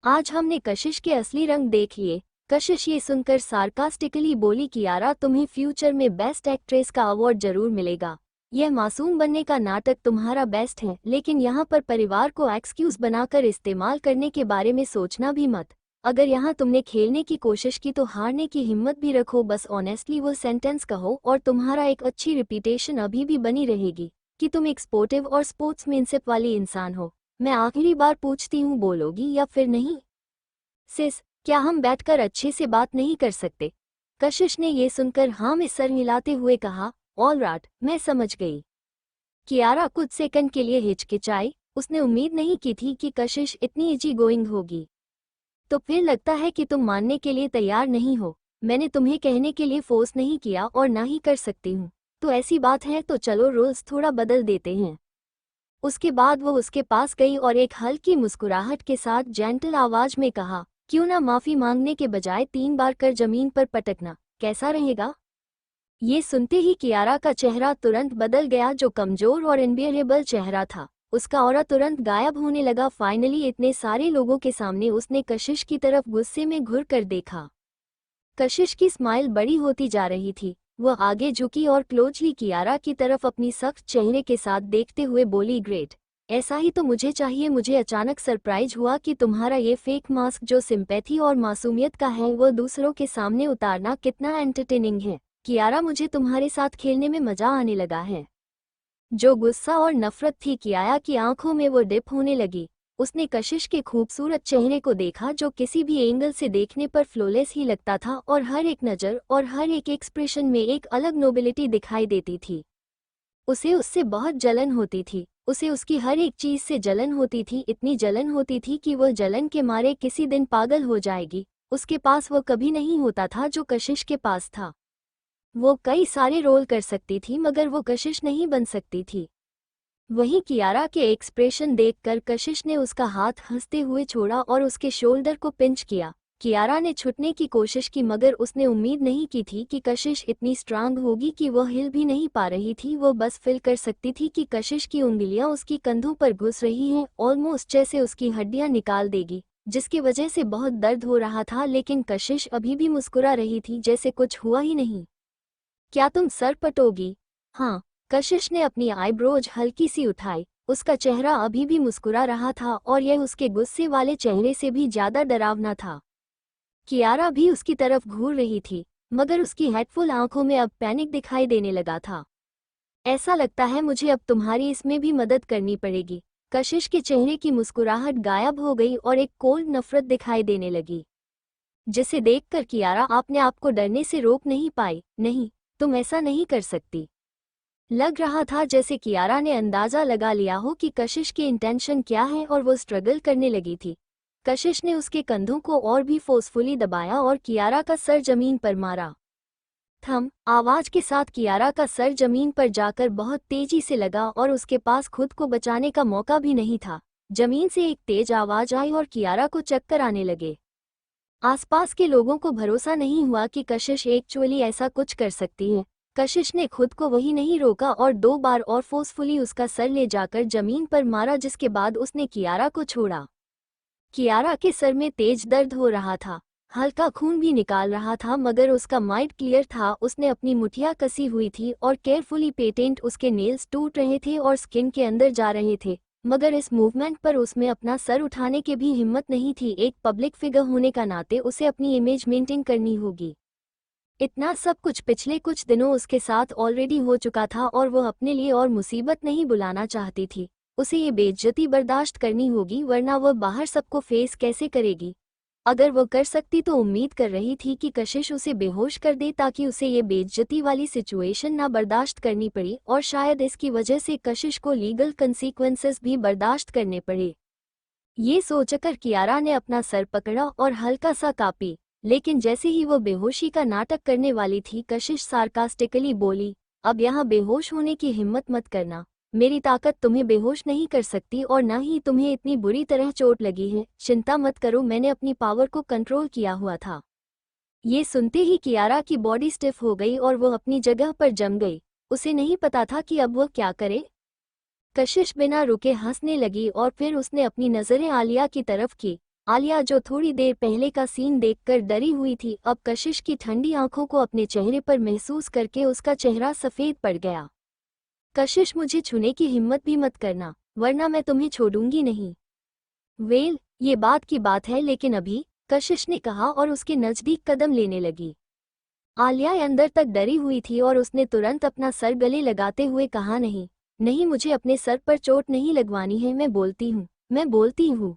आज हमने कशिश के असली रंग देख लिए। कशिश ये सुनकर सार्कास्टिकली बोली, कियारा, तुम्हें फ्यूचर में बेस्ट एक्ट्रेस का अवार्ड जरूर मिलेगा। यह मासूम बनने का नाटक तुम्हारा बेस्ट है, लेकिन यहाँ पर परिवार को एक्सक्यूज बनाकर इस्तेमाल करने के बारे में सोचना भी मत। अगर यहाँ तुमने खेलने की कोशिश की तो हारने की हिम्मत भी रखो, बस ऑनेस्टली वो सेंटेंस कहो और तुम्हारा एक अच्छी रिपीटेशन अभी भी बनी रहेगी कि तुम एक स्पोर्टिव और स्पोर्ट्समैनशिप वाली इंसान हो। मैं आखिरी बार पूछती हूँ, बोलोगी या फिर नहीं? सिस, क्या हम बैठकर अच्छे से बात नहीं कर सकते? कशिश ने ये सुनकर हाँ में सर हिलाते हुए कहा, ऑल राइट, मैं समझ गई। कियारा कुछ सेकंड के लिए हिचकिचाई। उसने उम्मीद नहीं की थी कि कशिश इतनी इजी गोइंग होगी। तो फिर लगता है कि तुम मानने के लिए तैयार नहीं हो। मैंने तुम्हें कहने के लिए फोर्स नहीं किया और ना ही कर सकती हूँ। तो ऐसी बात है तो चलो रूल्स थोड़ा बदल देते हैं। उसके बाद वो उसके पास गई और एक हल्की मुस्कुराहट के साथ जेंटल आवाज में कहा, क्यों ना माफी मांगने के बजाय 3 बार कर जमीन पर पटकना, कैसा रहेगा? ये सुनते ही कियारा का चेहरा तुरंत बदल गया। जो कमजोर और अनबियरेबल चेहरा था उसका ऑरा तुरंत गायब होने लगा। फाइनली इतने सारे लोगों के सामने उसने कशिश की तरफ गुस्से में घुर कर देखा। कशिश की स्माइल बड़ी होती जा रही थी। वह आगे झुकी और क्लोजली कियारा की तरफ अपनी सख्त चेहरे के साथ देखते हुए बोली, ग्रेट, ऐसा ही तो मुझे चाहिए। मुझे अचानक सरप्राइज हुआ कि तुम्हारा ये फेक मास्क जो सिंपैथी और मासूमियत का है वो दूसरों के सामने उतारना कितना एंटरटेनिंग है। कियारा, मुझे तुम्हारे साथ खेलने में मजा आने लगा है। जो गुस्सा और नफरत थी कियारा की आंखों में वो डिप होने लगी। उसने कशिश के खूबसूरत चेहरे को देखा जो किसी भी एंगल से देखने पर फ्लॉलेस ही लगता था और हर एक नज़र और हर एक एक्सप्रेशन में एक अलग नोबिलिटी दिखाई देती थी। उसे उससे बहुत जलन होती थी। उसे उसकी हर एक चीज से जलन होती थी, इतनी जलन होती थी कि वह जलन के मारे किसी दिन पागल हो जाएगी। उसके पास वो कभी नहीं होता था जो कशिश के पास था। वो कई सारे रोल कर सकती थी मगर वो कशिश नहीं बन सकती थी। वहीं कियारा के एक्सप्रेशन देखकर कशिश ने उसका हाथ हंसते हुए छोड़ा और उसके शोल्डर को पिंच किया। कियारा ने छुटने की कोशिश की मगर उसने उम्मीद नहीं की थी कि कशिश इतनी स्ट्रांग होगी कि वह हिल भी नहीं पा रही थी। वो बस फील कर सकती थी कि कशिश की उंगलियां उसकी कंधों पर घुस रही हैं, ऑलमोस्ट जैसे उसकी हड्डियां निकाल देगी, जिसकी वजह से बहुत दर्द हो रहा था। लेकिन कशिश अभी भी मुस्कुरा रही थी जैसे कुछ हुआ ही नहीं। क्या तुम सर पटोगी? हाँ। कशिश ने अपनी आईब्रोज हल्की सी उठाई। उसका चेहरा अभी भी मुस्कुरा रहा था और यह उसके गुस्से वाले चेहरे से भी ज्यादा डरावना था। कियारा भी उसकी तरफ घूर रही थी मगर उसकी हेडफुल आंखों में अब पैनिक दिखाई देने लगा था। ऐसा लगता है मुझे अब तुम्हारी इसमें भी मदद करनी पड़ेगी। कशिश के चेहरे की मुस्कुराहट गायब हो गई और एक कोल्ड नफरत दिखाई देने लगी, जिसे देखकर कियारा अपने आप को डरने से रोक नहीं पाई। नहीं, तुम ऐसा नहीं कर सकती। लग रहा था जैसे कियारा ने अंदाजा लगा लिया हो कि कशिश की इंटेंशन क्या है और वो स्ट्रगल करने लगी थी। कशिश ने उसके कंधों को और भी फोर्सफुली दबाया और कियारा का सर जमीन पर मारा। थम आवाज के साथ कियारा का सर जमीन पर जाकर बहुत तेजी से लगा और उसके पास खुद को बचाने का मौका भी नहीं था। जमीन से एक तेज आवाज आई और कियारा को चक्कर आने लगे। आसपास के लोगों को भरोसा नहीं हुआ कि कशिश एक्चुअली ऐसा कुछ कर सकती है। कशिश ने खुद को वही नहीं रोका और 2 बार और फोर्सफुली उसका सर ले जाकर जमीन पर मारा, जिसके बाद उसने कियारा को छोड़ा। कियारा के सर में तेज दर्द हो रहा था, हल्का खून भी निकाल रहा था मगर उसका माइंड क्लियर था। उसने अपनी मुठिया कसी हुई थी और केयरफुली पेटेंट उसके नेल्स टूट रहे थे और स्किन के अंदर जा रहे थे, मगर इस मूवमेंट पर उसमें अपना सर उठाने की भी हिम्मत नहीं थी। एक पब्लिक फिगर होने का नाते उसे अपनी इमेज मेंटेन करनी होगी। इतना सब कुछ पिछले कुछ दिनों उसके साथ ऑलरेडी हो चुका था और वह अपने लिए और मुसीबत नहीं बुलाना चाहती थी। उसे ये बेइज्जती बर्दाश्त करनी होगी वरना वह बाहर सबको फेस कैसे करेगी। अगर वह कर सकती तो उम्मीद कर रही थी कि कशिश उसे बेहोश कर दे ताकि उसे ये बेइज्जती वाली सिचुएशन ना बर्दाश्त करनी पड़ी और शायद इसकी वजह से कशिश को लीगल कंसीक्वेंसेस भी बर्दाश्त करने पड़े। ये सोचकर कियारा ने अपना सर पकड़ा और हल्का सा कांपी। लेकिन जैसे ही वो बेहोशी का नाटक करने वाली थी, कशिश सार्कास्टिकली बोली, अब यहाँ बेहोश होने की हिम्मत मत करना। मेरी ताकत तुम्हें बेहोश नहीं कर सकती और न ही तुम्हें इतनी बुरी तरह चोट लगी है। चिंता मत करो, मैंने अपनी पावर को कंट्रोल किया हुआ था। ये सुनते ही कियारा की बॉडी स्टिफ हो गई और वो अपनी जगह पर जम गई। उसे नहीं पता था कि अब वह क्या करे। कशिश बिना रुके हंसने लगी और फिर उसने अपनी नज़रें आलिया की तरफ की। आलिया, जो थोड़ी देर पहले का सीन देखकर डरी हुई थी, अब कशिश की ठंडी आंखों को अपने चेहरे पर महसूस करके उसका चेहरा सफ़ेद पड़ गया। कशिश, मुझे छूने की हिम्मत भी मत करना, वरना मैं तुम्हें छोड़ूंगी नहीं। वेल, ये बात की बात है, लेकिन अभी, कशिश ने कहा और उसके नजदीक कदम लेने लगी। आलिया अंदर तक डरी हुई थी और उसने तुरंत अपना सर गले लगाते हुए कहा, नहीं नहीं, मुझे अपने सर पर चोट नहीं लगवानी है, मैं बोलती हूँ, मैं बोलती हूँ।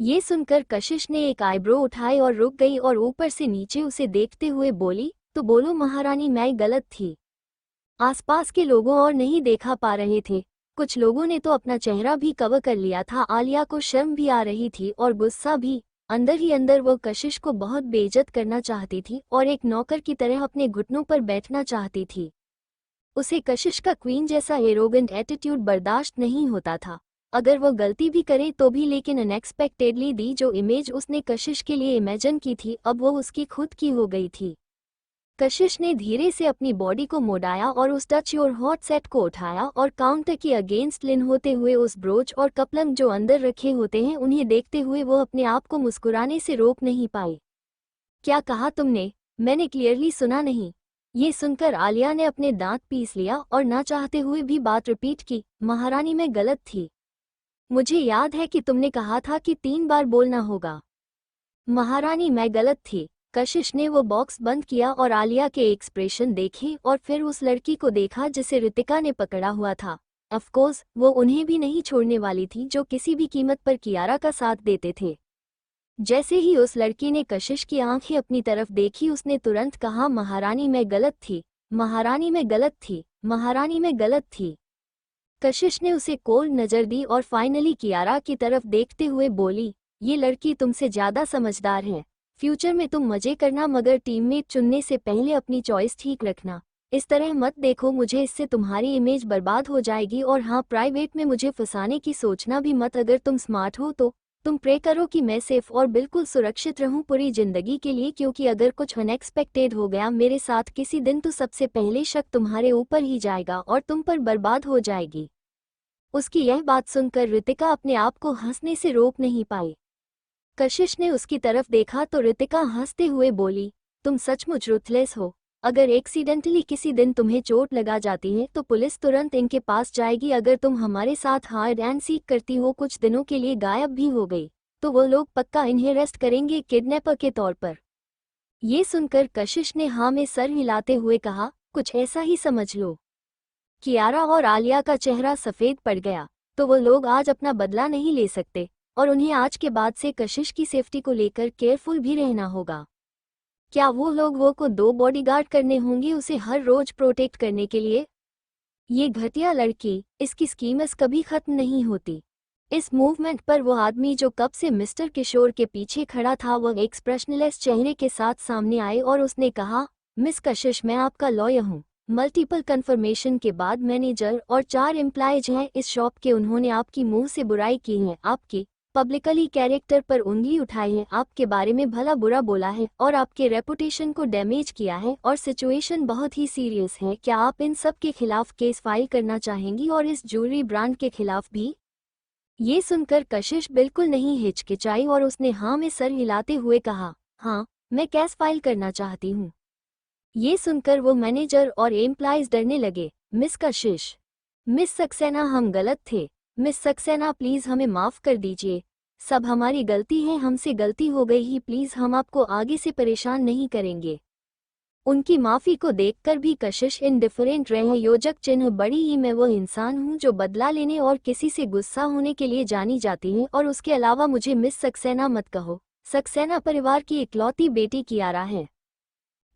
ये सुनकर कशिश ने एक आईब्रो उठाए और रुक गई और ऊपर से नीचे उसे देखते हुए बोली, तो बोलो महारानी, मैं गलत थी। आसपास के लोगों और नहीं देखा पा रहे थे, कुछ लोगों ने तो अपना चेहरा भी कवर कर लिया था। आलिया को शर्म भी आ रही थी और गुस्सा भी। अंदर ही अंदर वो कशिश को बहुत बेइज्जत करना चाहती थी और एक नौकर की तरह अपने घुटनों पर बैठना चाहती थी। उसे कशिश का क्वीन जैसा एरोगेंट एटीट्यूड बर्दाश्त नहीं होता था। अगर वो गलती भी करे तो भी, लेकिन अनएक्सपेक्टेडली दी जो इमेज उसने कशिश के लिए इमेजिन की थी, अब वो उसकी खुद की हो गई थी। कशिश ने धीरे से अपनी बॉडी को मोड़ाया और उस टच और हॉट सेट को उठाया और काउंटर के अगेंस्ट लिन होते हुए उस ब्रोच और कपलंग जो अंदर रखे होते हैं उन्हें देखते हुए वो अपने आप को मुस्कुराने से रोक नहीं पाई। क्या कहा तुमने? मैंने क्लियरली सुना नहीं। ये सुनकर आलिया ने अपने दांत पीस लिया और ना चाहते हुए भी बात रिपीट की, महारानी, मैं गलत थी। मुझे याद है कि तुमने कहा था कि 3 बार बोलना होगा। महारानी, मैं गलत थी। कशिश ने वो बॉक्स बंद किया और आलिया के एक्सप्रेशन देखे और फिर उस लड़की को देखा जिसे रितिका ने पकड़ा हुआ था। ऑफ कोर्स, वो उन्हें भी नहीं छोड़ने वाली थी जो किसी भी कीमत पर कियारा का साथ देते थे। जैसे ही उस लड़की ने कशिश की आंखें अपनी तरफ देखी, उसने तुरंत कहा, महारानी, मैं गलत थी। महारानी, मैं गलत थी। महारानी, मैं गलत थी। कशिश ने उसे कोल्ड नजर दी और फाइनली कियारा की तरफ देखते हुए बोली, ये लड़की तुमसे ज्यादा समझदार है। फ्यूचर में तुम मजे करना, मगर टीममेट चुनने से पहले अपनी चॉइस ठीक रखना। इस तरह मत देखो मुझे, इससे तुम्हारी इमेज बर्बाद हो जाएगी। और हाँ, प्राइवेट में मुझे फंसाने की सोचना भी मत। अगर तुम स्मार्ट हो तो तुम प्रे करो कि मैं सेफ और बिल्कुल सुरक्षित रहूं पूरी जिंदगी के लिए, क्योंकि अगर कुछ अनएक्सपेक्टेड हो गया मेरे साथ किसी दिन तो सबसे पहले शक तुम्हारे ऊपर ही जाएगा और तुम पर बर्बाद हो जाएगी। उसकी यह बात सुनकर रितिका अपने आप को हंसने से रोक नहीं पाई। कशिश ने उसकी तरफ देखा तो रितिका हंसते हुए बोली, तुम सचमुच रुथलेस हो। अगर एक्सीडेंटली किसी दिन तुम्हें चोट लगा जाती है तो पुलिस तुरंत इनके पास जाएगी। अगर तुम हमारे साथ हाइड एंड सीक करती हो, कुछ दिनों के लिए गायब भी हो गई, तो वो लोग पक्का इन्हें अरेस्ट करेंगे किडनैपर के तौर पर। ये सुनकर कशिश ने हाँ में सर हिलाते हुए कहा, कुछ ऐसा ही समझ लो। कियारा और आलिया का चेहरा सफेद पड़ गया। तो वो लोग आज अपना बदला नहीं ले सकते और उन्हें आज के बाद से कशिश की सेफ्टी को लेकर केयरफुल भी रहना होगा। क्या वो लोग वो को 2 बॉडीगार्ड करने होंगे उसे हर रोज प्रोटेक्ट करने के लिए? ये घटिया लड़की, इसकी स्कीम्स कभी खत्म नहीं होती। इस मूवमेंट पर वो आदमी जो कब से मिस्टर किशोर के पीछे खड़ा था, वह एक्सप्रेशनलेस चेहरे के साथ सामने आए और उसने कहा, मिस कशिश, मैं आपका लॉयर हूँ। मल्टीपल कंफर्मेशन के बाद मैनेजर और 4 एम्प्लॉयज हैं इस शॉप के, उन्होंने आपकी मुंह से बुराई की है, आपके पब्लिकली कैरेक्टर पर उंगली उठाई है, आपके बारे में भला बुरा बोला है और आपके रेपुटेशन को डैमेज किया है और सिचुएशन बहुत ही सीरियस है। क्या आप इन सब के खिलाफ केस फाइल करना चाहेंगी और इस ज्वेलरी ब्रांड के खिलाफ भी? ये सुनकर कशिश बिल्कुल नहीं हिचकिचाई और उसने हाँ में सर हिलाते हुए कहा, हाँ, मैं केस फाइल करना चाहती हूँ। ये सुनकर वो मैनेजर और एम्प्लॉयज डरने लगे। मिस कशिश, मिस सक्सेना, हम गलत थे। मिस सक्सेना, प्लीज हमें माफ कर दीजिए। सब हमारी गलती है, हमसे गलती हो गई ही, प्लीज हम आपको आगे से परेशान नहीं करेंगे। उनकी माफी को देखकर भी कशिश इंडिफरेंट रहे। योजक चिन्ह, बड़ी ही मैं वो इंसान हूँ जो बदला लेने और किसी से गुस्सा होने के लिए जानी जाती है, और उसके अलावा मुझे मिस सक्सेना मत कहो। सक्सेना परिवार की इकलौती बेटी कियारा है।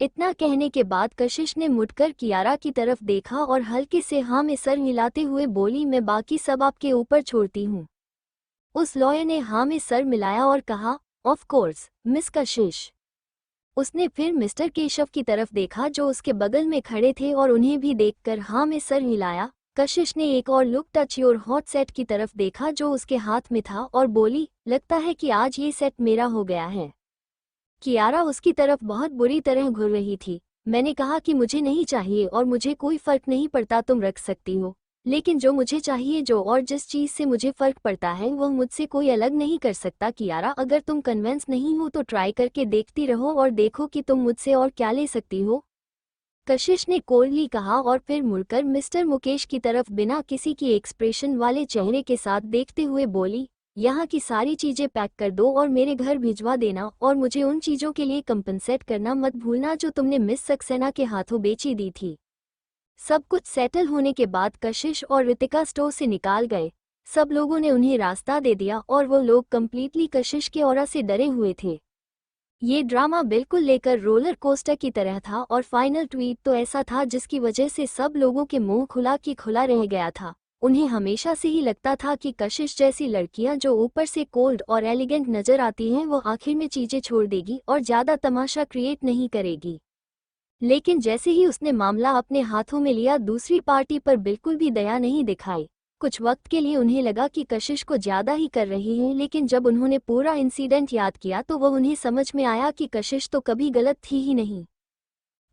इतना कहने के बाद कशिश ने मुड़कर कियारा की तरफ देखा और हल्के से हाँ में सर हिलाते हुए बोली, मैं बाकी सब आपके ऊपर छोड़ती हूँ। उस लॉयर ने हाँ में सर मिलाया और कहा, ऑफ कोर्स मिस कशिश। उसने फिर मिस्टर केशव की तरफ देखा जो उसके बगल में खड़े थे और उन्हें भी देखकर हाँ में सर हिलाया। कशिश ने एक और look touch your hot set की तरफ देखा जो उसके हाथ में था और बोली, लगता है कि आज ये सेट मेरा हो गया है। कियारा उसकी तरफ बहुत बुरी तरह घूर रही थी। मैंने कहा कि मुझे नहीं चाहिए और मुझे कोई फर्क नहीं पड़ता, तुम रख सकती हो, लेकिन जो मुझे चाहिए, जो और जिस चीज़ से मुझे फर्क पड़ता है, वह मुझसे कोई अलग नहीं कर सकता। कियारा, अगर तुम कन्विंस नहीं हो तो ट्राई करके देखती रहो और देखो कि तुम मुझसे और क्या ले सकती हो। कशिश ने कोल्डली कहा और फिर मुड़कर मिस्टर मुकेश की तरफ बिना किसी की एक्सप्रेशन वाले चेहरे के साथ देखते हुए बोली, यहाँ की सारी चीजें पैक कर दो और मेरे घर भिजवा देना, और मुझे उन चीजों के लिए कंपनसेट करना मत भूलना जो तुमने मिस सक्सेना के हाथों बेची दी थी। सब कुछ सेटल होने के बाद कशिश और रितिका स्टोर से निकाल गए। सब लोगों ने उन्हें रास्ता दे दिया और वो लोग कंप्लीटली कशिश के ऑरा से डरे हुए थे। ये ड्रामा बिल्कुल लेकर रोलर कोस्टर की तरह था और फाइनल ट्वीट तो ऐसा था जिसकी वजह से सब लोगों के मुंह खुला की खुला रह गया था। उन्हें हमेशा से ही लगता था कि कशिश जैसी लड़कियां जो ऊपर से कोल्ड और एलिगेंट नजर आती हैं वो आखिर में चीजें छोड़ देगी और ज्यादा तमाशा क्रिएट नहीं करेगी। लेकिन जैसे ही उसने मामला अपने हाथों में लिया, दूसरी पार्टी पर बिल्कुल भी दया नहीं दिखाई। कुछ वक्त के लिए उन्हें लगा कि कशिश को ज्यादा ही कर रही है, लेकिन जब उन्होंने पूरा इंसिडेंट याद किया तो वह उन्हें समझ में आया कि कशिश तो कभी गलत थी ही नहीं।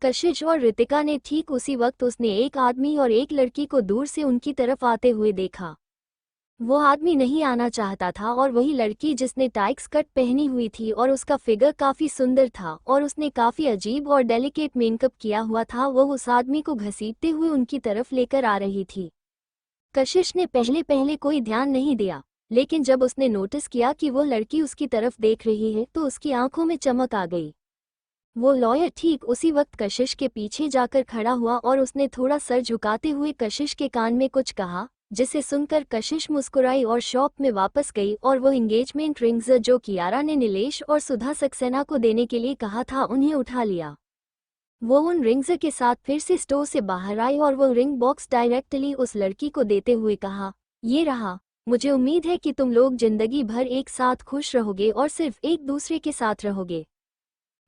कशिश और रितिका ने ठीक उसी वक्त उसने एक आदमी और एक लड़की को दूर से उनकी तरफ आते हुए देखा। वो आदमी नहीं आना चाहता था और वही लड़की जिसने टाइट स्कर्ट पहनी हुई थी और उसका फिगर काफी सुंदर था और उसने काफी अजीब और डेलिकेट मेकअप किया हुआ था, वो उस आदमी को घसीटते हुए उनकी तरफ लेकर आ रही थी। कशिश ने पहले कोई ध्यान नहीं दिया, लेकिन जब उसने नोटिस किया कि वो लड़की उसकी तरफ देख रही है तो उसकी आंखों में चमक आ गई। वो लॉयर ठीक उसी वक्त कशिश के पीछे जाकर खड़ा हुआ और उसने थोड़ा सर झुकाते हुए कशिश के कान में कुछ कहा, जिसे सुनकर कशिश मुस्कुराई और शॉप में वापस गई और वो एंगेजमेंट रिंग्स जो कियारा ने नीलेश और सुधा सक्सेना को देने के लिए कहा था उन्हें उठा लिया। वो उन रिंग्स के साथ फिर से स्टोर से बाहर आई और वो रिंग बॉक्स डायरेक्टली उस लड़की को देते हुए कहा, ये रहा। मुझे उम्मीद है कि तुम लोग जिंदगी भर एक साथ खुश रहोगे और सिर्फ एक दूसरे के साथ रहोगे।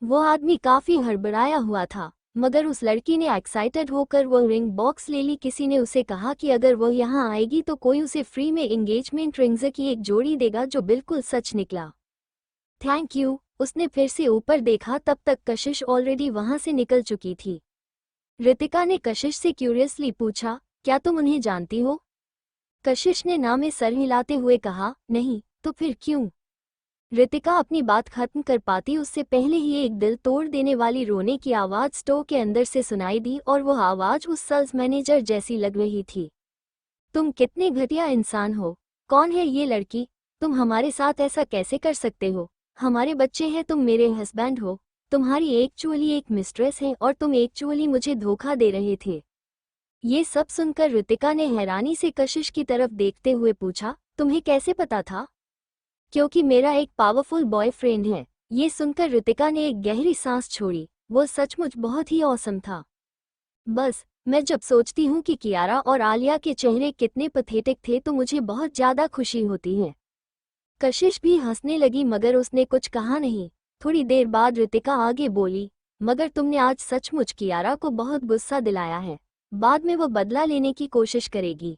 वो आदमी काफी हड़बड़ाया हुआ था, मगर उस लड़की ने एक्साइटेड होकर वो रिंग बॉक्स ले ली। किसी ने उसे कहा कि अगर वो यहाँ आएगी तो कोई उसे फ्री में एंगेजमेंट रिंग्स की एक जोड़ी देगा, जो बिल्कुल सच निकला। Thank you. उसने फिर से ऊपर देखा, तब तक कशिश ऑलरेडी वहां से निकल चुकी थी। रितिका ने कशिश से क्यूरियसली पूछा, क्या तुम उन्हें जानती हो? कशिश ने ना में सर हिलाते हुए कहा, नहीं, तो फिर क्यों? रितिका अपनी बात खत्म कर पाती उससे पहले ही एक दिल तोड़ देने वाली रोने की आवाज स्टोर के अंदर से सुनाई दी और वो आवाज उस सेल्स मैनेजर जैसी लग रही थी। तुम कितने घटिया इंसान हो। कौन है ये लड़की? तुम हमारे साथ ऐसा कैसे कर सकते हो? हमारे बच्चे हैं, तुम मेरे हस्बैंड हो। तुम्हारी एक्चुअली एक मिस्ट्रेस है और तुम एक्चुअली मुझे धोखा दे रहे थे। ये सब सुनकर रितिका ने हैरानी से कशिश की तरफ देखते हुए पूछा, तुम्हें कैसे पता था? क्योंकि मेरा एक पावरफुल बॉयफ्रेंड है। ये सुनकर रितिका ने एक गहरी सांस छोड़ी। वो सचमुच बहुत ही औसम था। बस मैं जब सोचती हूँ कि कियारा और आलिया के चेहरे कितने पथेटिक थे तो मुझे बहुत ज्यादा खुशी होती है। कशिश भी हंसने लगी मगर उसने कुछ कहा नहीं। थोड़ी देर बाद रितिका आगे बोली, मगर तुमने आज सचमुच कियारा को बहुत गुस्सा दिलाया है। बाद में वो बदला लेने की कोशिश करेगी।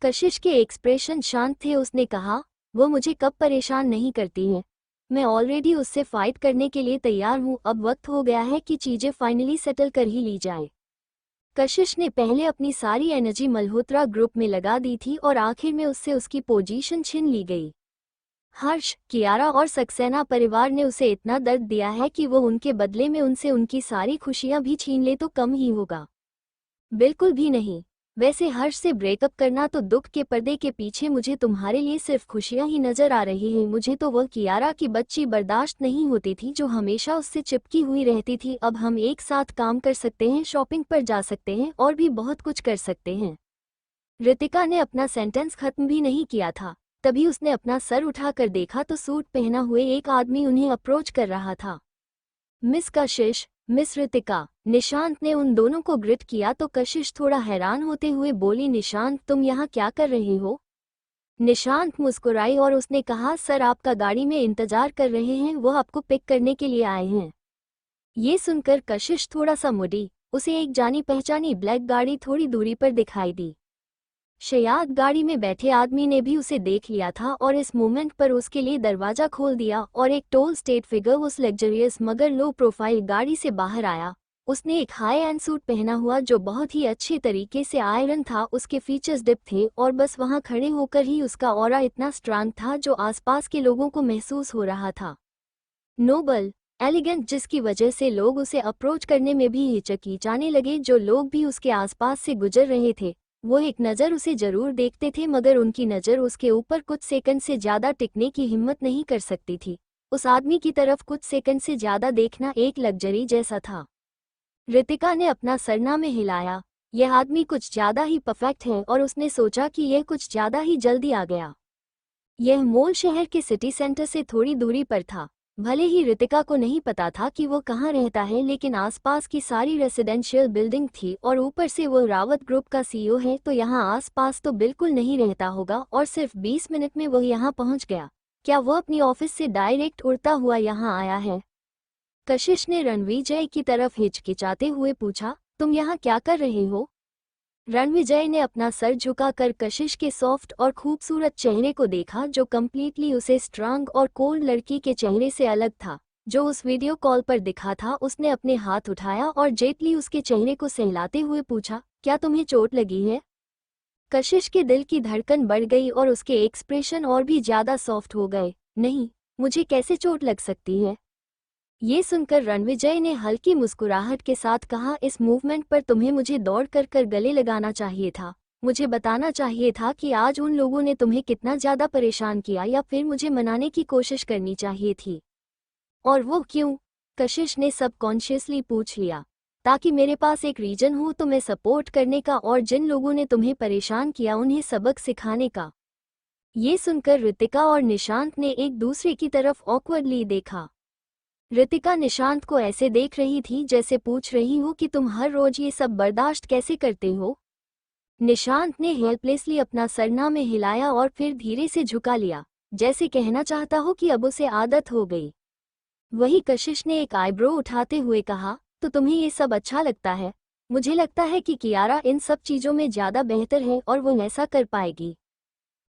कशिश के एक्सप्रेशन शांत थे। उसने कहा, वो मुझे कब परेशान नहीं करती है। मैं ऑलरेडी उससे फाइट करने के लिए तैयार हूँ। अब वक्त हो गया है कि चीजें फाइनली सेटल कर ही ली जाए। कशिश ने पहले अपनी सारी एनर्जी मल्होत्रा ग्रुप में लगा दी थी और आखिर में उससे उसकी पोजीशन छीन ली गई। हर्ष, कियारा और सक्सेना परिवार ने उसे इतना दर्द दिया है कि वो उनके बदले में उनसे उनकी सारी खुशियां भी छीन ले तो कम ही होगा। बिल्कुल भी नहीं। वैसे हर्ष से ब्रेकअप करना तो दुख के पर्दे के पीछे मुझे तुम्हारे लिए सिर्फ खुशियां ही नजर आ रही हैं। मुझे तो वह कियारा की बच्ची बर्दाश्त नहीं होती थी जो हमेशा उससे चिपकी हुई रहती थी। अब हम एक साथ काम कर सकते हैं, शॉपिंग पर जा सकते हैं और भी बहुत कुछ कर सकते हैं। रितिका ने अपना सेंटेंस खत्म भी नहीं किया था, तभी उसने अपना सर उठाकर देखा तो सूट पहना हुए एक आदमी उन्हें अप्रोच कर रहा था। मिस कशिश, मिस रितिका। निशांत ने उन दोनों को ग्रिट किया तो कशिश थोड़ा हैरान होते हुए बोली, निशांत तुम यहाँ क्या कर रहे हो? निशांत मुस्कुराई और उसने कहा, सर आपका गाड़ी में इंतजार कर रहे हैं, वो आपको पिक करने के लिए आए हैं। ये सुनकर कशिश थोड़ा सा मुड़ी। उसे एक जानी पहचानी ब्लैक गाड़ी थोड़ी दूरी पर दिखाई दी। शायद गाड़ी में बैठे आदमी ने भी उसे देख लिया था और इस मोमेंट पर उसके लिए दरवाजा खोल दिया और एक टोल स्टेट फिगर उस लग्जरियस मगर लो प्रोफाइल गाड़ी से बाहर आया। उसने एक हाई एंड सूट पहना हुआ जो बहुत ही अच्छे तरीके से आयरन था। उसके फीचर्स डिप थे और बस वहां खड़े होकर ही उसका ऑरा इतना स्ट्रांग था जो आसपास के लोगों को महसूस हो रहा था। नोबल, एलिगेंट, जिसकी वजह से लोग उसे अप्रोच करने में भी हिचकिचाने लगे। जो लोग भी उसके आसपास से गुजर रहे थे वो एक नज़र उसे जरूर देखते थे, मगर उनकी नज़र उसके ऊपर कुछ सेकंड से ज़्यादा टिकने की हिम्मत नहीं कर सकती थी। उस आदमी की तरफ कुछ सेकंड से ज़्यादा देखना एक लग्जरी जैसा था। रितिका ने अपना सरनामे हिलाया। यह आदमी कुछ ज़्यादा ही परफेक्ट है और उसने सोचा कि यह कुछ ज़्यादा ही जल्दी आ गया। यह मॉल शहर के सिटी सेंटर से थोड़ी दूरी पर था। भले ही रितिका को नहीं पता था कि वो कहाँ रहता है, लेकिन आसपास की सारी रेसिडेंशियल बिल्डिंग थी और ऊपर से वो रावत ग्रुप का सीईओ है, तो यहाँ आसपास तो बिल्कुल नहीं रहता होगा। और सिर्फ 20 मिनट में वो यहाँ पहुँच गया। क्या वो अपनी ऑफिस से डायरेक्ट उड़ता हुआ यहाँ आया है? कशिश ने रणविजय की तरफ हिचकिचाते हुए पूछा, तुम यहाँ क्या कर रहे हो? रणविजय ने अपना सर झुकाकर कशिश के सॉफ्ट और खूबसूरत चेहरे को देखा, जो कम्प्लीटली उसे स्ट्रांग और कोल्ड लड़की के चेहरे से अलग था जो उस वीडियो कॉल पर दिखा था। उसने अपने हाथ उठाया और जेटली उसके चेहरे को सहलाते हुए पूछा, क्या तुम्हें चोट लगी है? कशिश के दिल की धड़कन बढ़ गई और उसके एक्सप्रेशन और भी ज्यादा सॉफ्ट हो गए। नहीं, मुझे कैसे चोट लग सकती है? ये सुनकर रणविजय ने हल्की मुस्कुराहट के साथ कहा, इस मूवमेंट पर तुम्हें मुझे दौड़ कर गले लगाना चाहिए था। मुझे बताना चाहिए था कि आज उन लोगों ने तुम्हें कितना ज्यादा परेशान किया, या फिर मुझे मनाने की कोशिश करनी चाहिए थी। और वो क्यों? कशिश ने सबकॉन्शियसली पूछ लिया। ताकि मेरे पास एक रीजन हो तुम्हें सपोर्ट करने का और जिन लोगों ने तुम्हें परेशान किया उन्हें सबक सिखाने का। ये सुनकर रितिका और निशांत ने एक दूसरे की तरफ ऑकवर्डली देखा। रितिका निशांत को ऐसे देख रही थी जैसे पूछ रही हो कि तुम हर रोज ये सब बर्दाश्त कैसे करते हो। निशांत ने हेल्पलेसली अपना सरनामे हिलाया और फिर धीरे से झुका लिया, जैसे कहना चाहता हो कि अब उसे आदत हो गई। वही कशिश ने एक आईब्रो उठाते हुए कहा, तो तुम्हें ये सब अच्छा लगता है? मुझे लगता है कि कियारा इन सब चीजों में ज्यादा बेहतर है और वो ऐसा कर पाएगी।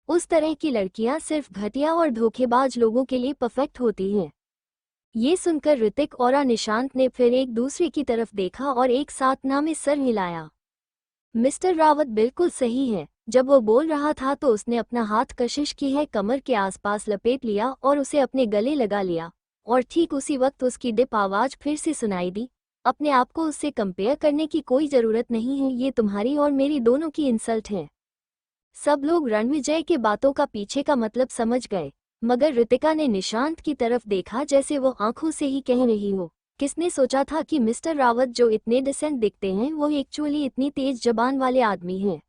उस तरह की लड़कियां सिर्फ घटिया और धोखेबाज लोगों के लिए परफेक्ट होती हैं। ये सुनकर ऋतिक और निशांत ने फिर एक दूसरे की तरफ देखा और एक साथ नामे सर हिलाया। मिस्टर रावत बिल्कुल सही है। जब वो बोल रहा था तो उसने अपना हाथ कशिश की है कमर के आसपास लपेट लिया और उसे अपने गले लगा लिया। और ठीक उसी वक्त उसकी डिप आवाज फिर से सुनाई दी, अपने आप को उससे कंपेयर करने की कोई जरूरत नहीं है, ये तुम्हारी और मेरी दोनों की इंसल्ट है। सब लोग रणविजय के बातों का पीछे का मतलब समझ गए, मगर रितिका ने निशांत की तरफ देखा जैसे वो आंखों से ही कह रही हो, किसने सोचा था कि मिस्टर रावत जो इतने डिसेंट दिखते हैं वो एक्चुअली इतनी तेज जबान वाले आदमी हैं।